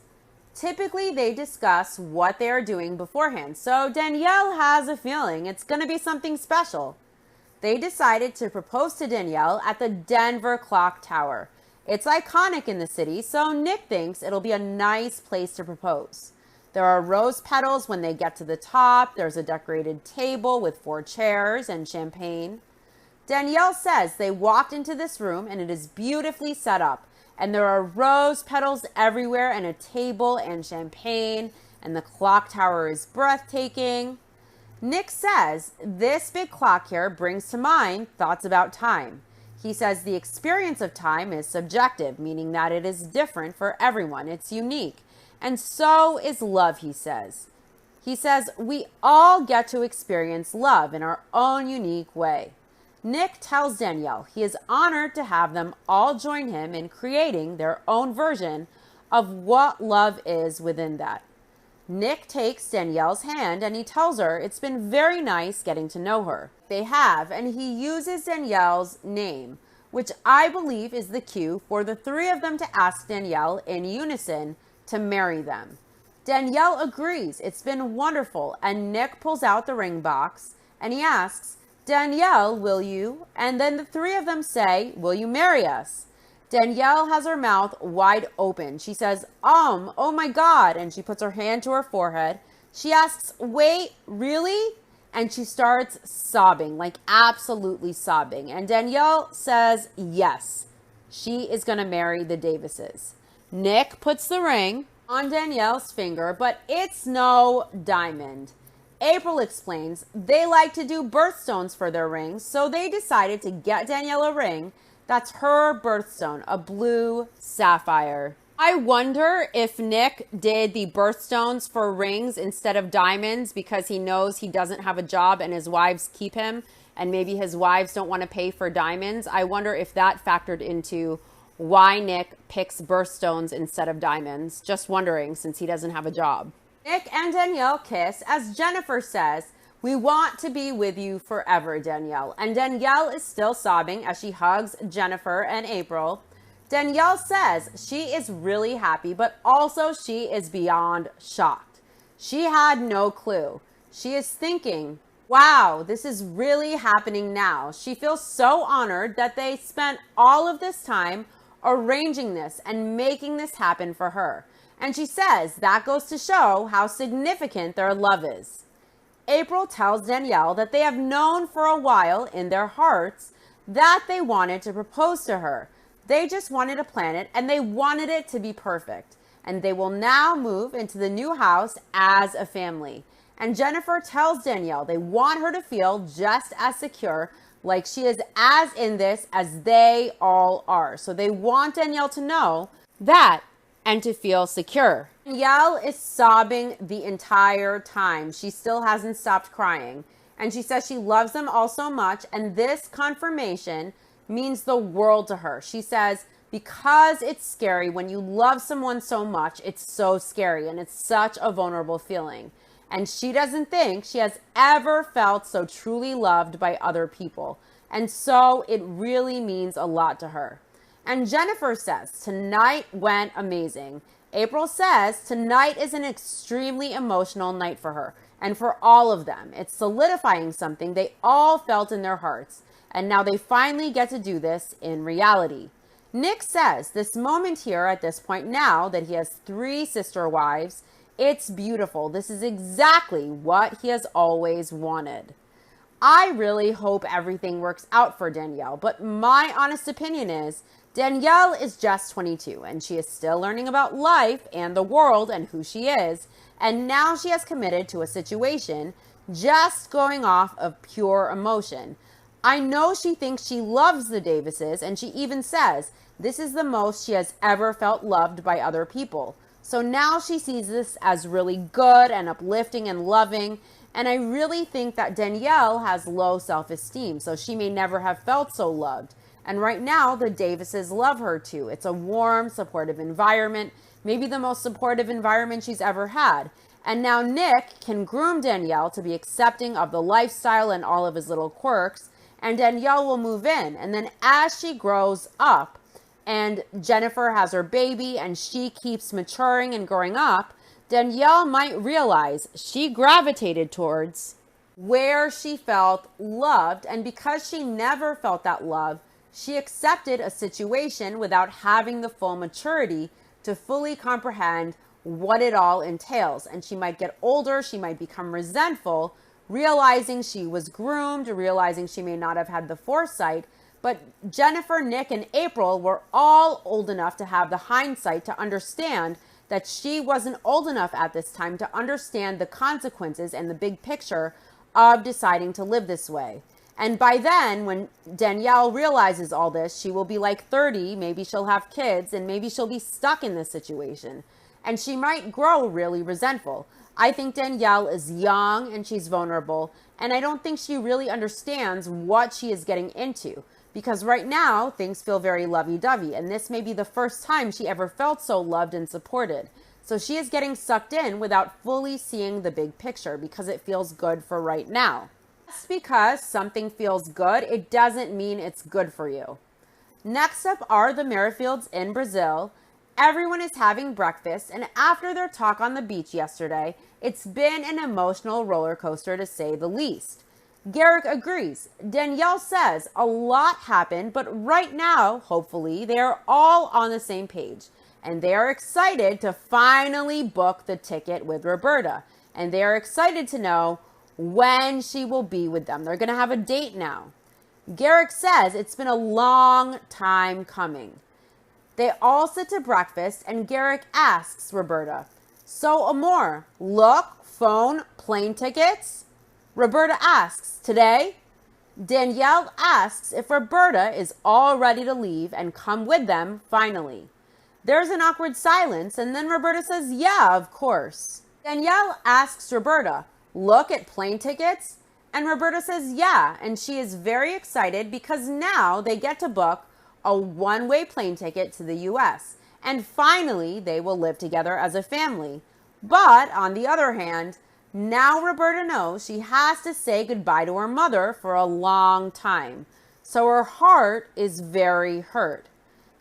A: Typically, they discuss what they are doing beforehand, so Danielle has a feeling it's going to be something special. They decided to propose to Danielle at the Denver Clock Tower. It's iconic in the city, so Nick thinks it'll be a nice place to propose. There are rose petals when they get to the top. There's a decorated table with 4 chairs and champagne. Danielle says they walked into this room and it is beautifully set up. And there are rose petals everywhere and a table and champagne. And the clock tower is breathtaking. Nick says this big clock here brings to mind thoughts about time. He says the experience of time is subjective, meaning that it is different for everyone. It's unique. And so is love, he says. He says we all get to experience love in our own unique way. Nick tells Danielle he is honored to have them all join him in creating their own version of what love is within that. Nick takes Danielle's hand and he tells her it's been very nice getting to know her. They have, and he uses Danielle's name, which I believe is the cue for the three of them to ask Danielle in unison to marry them. Danielle agrees. It's been wonderful, and Nick pulls out the ring box and he asks, Danielle, will you? And then the three of them say, will you marry us? Danielle has her mouth wide open. She says, oh my God. And she puts her hand to her forehead. She asks, wait, really? And she starts sobbing, like absolutely sobbing. And Danielle says, yes, she is going to marry the Davises. Nick puts the ring on Danielle's finger, but it's no diamond. April explains they like to do birthstones for their rings, so they decided to get Danielle a ring. That's her birthstone, a blue sapphire. I wonder if Nick did the birthstones for rings instead of diamonds because he knows he doesn't have a job and his wives keep him, and maybe his wives don't want to pay for diamonds. I wonder if that factored into why Nick picks birthstones instead of diamonds. Just wondering, since he doesn't have a job. Nick and Danielle kiss as Jennifer says, we want to be with you forever, Danielle. And Danielle is still sobbing as she hugs Jennifer and April. Danielle says she is really happy, but also she is beyond shocked. She had no clue. She is thinking, wow, this is really happening now. She feels so honored that they spent all of this time arranging this and making this happen for her. And she says that goes to show how significant their love is. April tells Danielle that they have known for a while in their hearts that they wanted to propose to her. They just wanted to plan it and they wanted it to be perfect. And they will now move into the new house as a family. And Jennifer tells Danielle they want her to feel just as secure, like she is as in this as they all are. So they want Danielle to know that and to feel secure. Danielle is sobbing the entire time. She still hasn't stopped crying. And she says she loves them all so much. And this confirmation means the world to her. She says, because it's scary when you love someone so much, it's so scary and it's such a vulnerable feeling. And she doesn't think she has ever felt so truly loved by other people. And so it really means a lot to her. And Jennifer says, tonight went amazing. April says tonight is an extremely emotional night for her and for all of them. It's solidifying something they all felt in their hearts. And now they finally get to do this in reality. Nick says this moment here at this point now that he has 3 sister wives, it's beautiful. This is exactly what he has always wanted. I really hope everything works out for Danielle, but my honest opinion is Danielle is just 22 and she is still learning about life and the world and who she is. And now she has committed to a situation just going off of pure emotion. I know she thinks she loves the Davises, and she even says this is the most she has ever felt loved by other people. So now she sees this as really good and uplifting and loving. And I really think that Danielle has low self-esteem, so she may never have felt so loved. And right now, the Davises love her too. It's a warm, supportive environment, maybe the most supportive environment she's ever had. And now Nick can groom Danielle to be accepting of the lifestyle and all of his little quirks, and Danielle will move in. And then as she grows up and Jennifer has her baby and she keeps maturing and growing up, Danielle might realize she gravitated towards where she felt loved. And because she never felt that love, she accepted a situation without having the full maturity to fully comprehend what it all entails. And she might get older, she might become resentful, realizing she was groomed, realizing she may not have had the foresight. But Jennifer, Nick, and April were all old enough to have the hindsight to understand that she wasn't old enough at this time to understand the consequences and the big picture of deciding to live this way. And by then, when Danielle realizes all this, she will be like 30, maybe she'll have kids, and maybe she'll be stuck in this situation. And she might grow really resentful. I think Danielle is young and she's vulnerable, and I don't think she really understands what she is getting into, because right now things feel very lovey-dovey, and this may be the first time she ever felt so loved and supported. So she is getting sucked in without fully seeing the big picture because it feels good for right now. Just because something feels good, it doesn't mean it's good for you. Next up are the Merrifields in Brazil. Everyone is having breakfast, and after their talk on the beach yesterday, it's been an emotional roller coaster to say the least. Garrick agrees. Danielle says a lot happened, but right now, hopefully, they are all on the same page. And they are excited to finally book the ticket with Roberta. And they are excited to know when she will be with them. They're going to have a date now. Garrick says it's been a long time coming. They all sit to breakfast, and Garrick asks Roberta, "So, Amor, look, phone, plane tickets?" Roberta asks, "Today?" Danielle asks if Roberta is all ready to leave and come with them finally. There's an awkward silence, and then Roberta says, "Yeah, of course." Danielle asks Roberta, "Look at plane tickets?" And Roberta says, "Yeah," and she is very excited because now they get to book a one-way plane ticket to the U.S., and finally they will live together as a family. But on the other hand, now Roberta knows she has to say goodbye to her mother for a long time, so her heart is very hurt.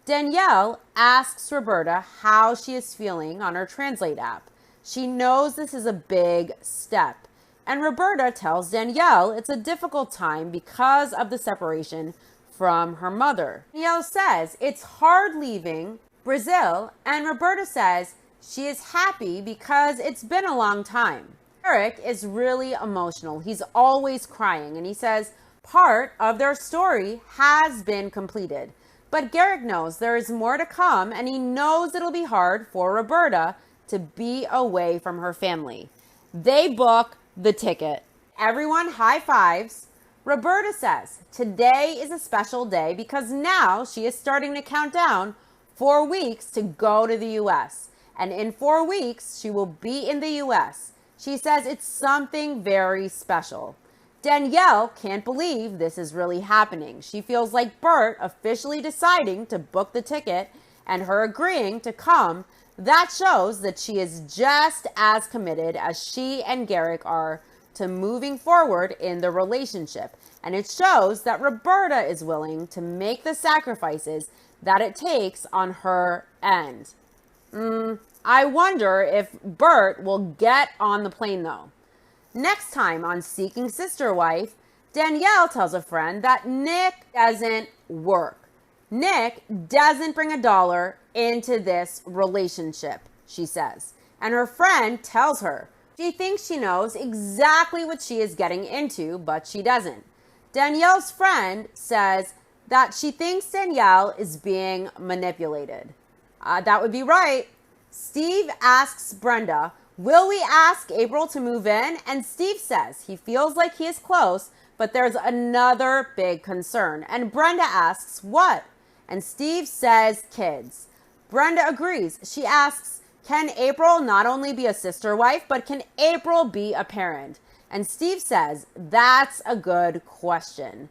A: Danielle asks Roberta how she is feeling on her Translate app. She knows this is a big step. And Roberta tells Danielle it's a difficult time because of the separation from her mother. Danielle says it's hard leaving Brazil, and Roberta says she is happy because it's been a long time. Eric is really emotional. He's always crying, and he says part of their story has been completed. But Garrick knows there is more to come, and he knows it'll be hard for Roberta to be away from her family. They book the ticket. Everyone high fives. Roberta says today is a special day because now she is starting to count down 4 weeks to go to the U.S. And in 4 weeks, she will be in the U.S. She says it's something very special. Danielle can't believe this is really happening. She feels like Bert officially deciding to book the ticket and her agreeing to come. That shows that she is just as committed as she and Garrick are to moving forward in the relationship. And it shows that Roberta is willing to make the sacrifices that it takes on her end. I wonder if Bert will get on the plane though. Next time on Seeking Sister Wife, Danielle tells a friend that Nick doesn't work. Nick doesn't bring $1 into this relationship, she says. And her friend tells her she thinks she knows exactly what she is getting into, but she doesn't. Danielle's friend says that she thinks Danielle is being manipulated. That would be right. Steve asks Brenda, "Will we ask April to move in?" And Steve says he feels like he is close, but there's another big concern. And Brenda asks, "What?" And Steve says, "Kids." Brenda agrees. She asks, can April not only be a sister wife, but can April be a parent? And Steve says, that's a good question.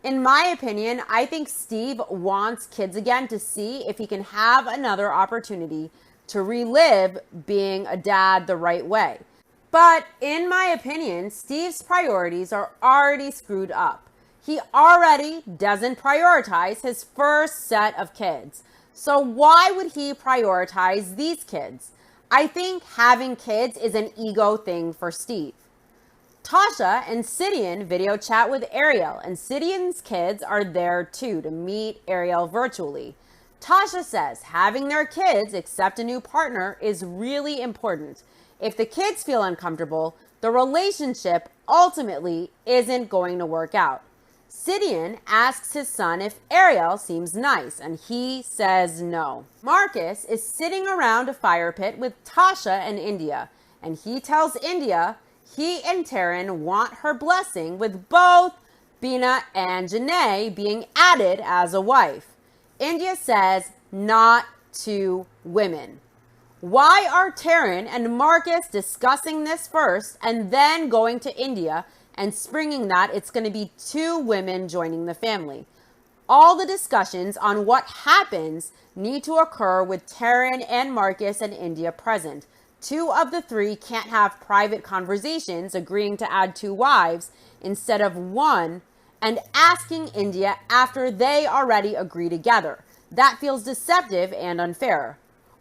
A: In my opinion, I think Steve wants kids again to see if he can have another opportunity to relive being a dad the right way. But in my opinion, Steve's priorities are already screwed up. He already doesn't prioritize his first set of kids. So why would he prioritize these kids? I think having kids is an ego thing for Steve. Tasha and Sidian video chat with Ariel, and Sidian's kids are there too to meet Ariel virtually. Tasha says having their kids accept a new partner is really important. If the kids feel uncomfortable, the relationship ultimately isn't going to work out. Sidian asks his son if Ariel seems nice, and he says no. Marcus is sitting around a fire pit with Tasha and India, and he tells India he and Taryn want her blessing with both Bina and Janae being added as a wife. India says not to women. Why are Taryn and Marcus discussing this first and then going to India and springing that it's going to be 2 women joining the family? All the discussions on what happens need to occur with Taryn and Marcus and India present. 2 of the 3 can't have private conversations agreeing to add 2 wives instead of 1 and asking India after they already agree together. That feels deceptive and unfair.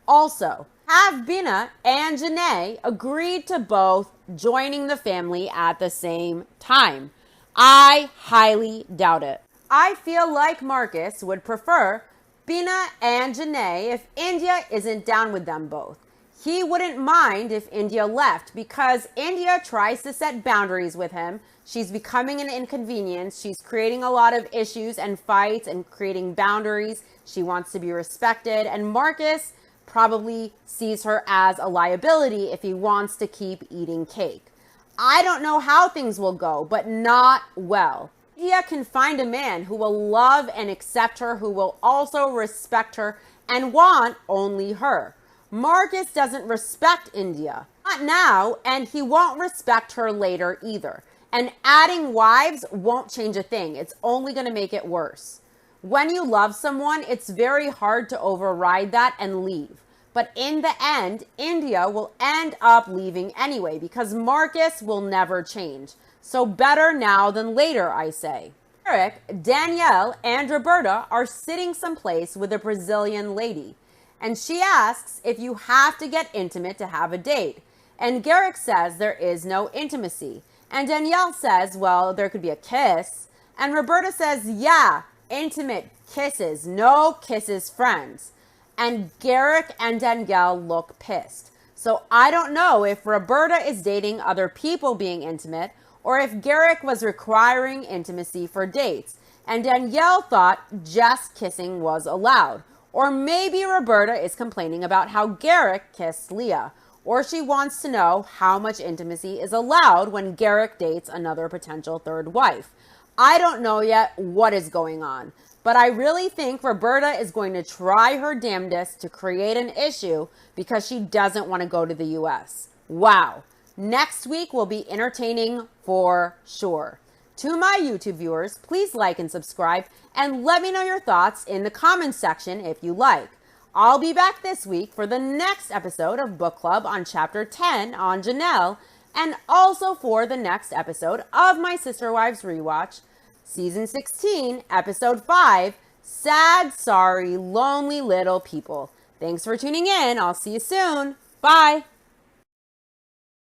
A: Also, have Bina and Janae agreed to both joining the family at the same time? I highly doubt it. I feel like Marcus would prefer Bina and Janae if India isn't down with them both. He wouldn't mind if India left because India tries to set boundaries with him. She's becoming an inconvenience. She's creating a lot of issues and fights and creating boundaries. She wants to be respected. And Marcus probably sees her as a liability if he wants to keep eating cake. I don't know how things will go, but not well. India can find a man who will love and accept her, who will also respect her and want only her. Marcus doesn't respect India. Not now, and he won't respect her later either. And adding wives won't change a thing. It's only going to make it worse. When you love someone, it's very hard to override that and leave. But in the end, India will end up leaving anyway because Marcus will never change. So better now than later, I say. Eric, Danielle, and Roberta are sitting someplace with a Brazilian lady. And she asks if you have to get intimate to have a date. And Garrick says there is no intimacy. And Danielle says, well, there could be a kiss. And Roberta says, yeah, intimate kisses, no kisses, friends. And Garrick and Danielle look pissed. So I don't know if Roberta is dating other people being intimate or if Garrick was requiring intimacy for dates. And Danielle thought just kissing was allowed. Or maybe Roberta is complaining about how Garrick kissed Leah. Or she wants to know how much intimacy is allowed when Garrick dates another potential third wife. I don't know yet what is going on. But I really think Roberta is going to try her damnedest to create an issue because she doesn't want to go to the U.S. Wow. Next week will be entertaining for sure. To my YouTube viewers, please like and subscribe and let me know your thoughts in the comments section if you like. I'll be back this week for the next episode of Book Club on Chapter 10 on Janelle and also for the next episode of my Sister Wives Rewatch, Season 16, Episode 5, Sad, Sorry, Lonely Little People. Thanks for tuning in. I'll see you soon. Bye.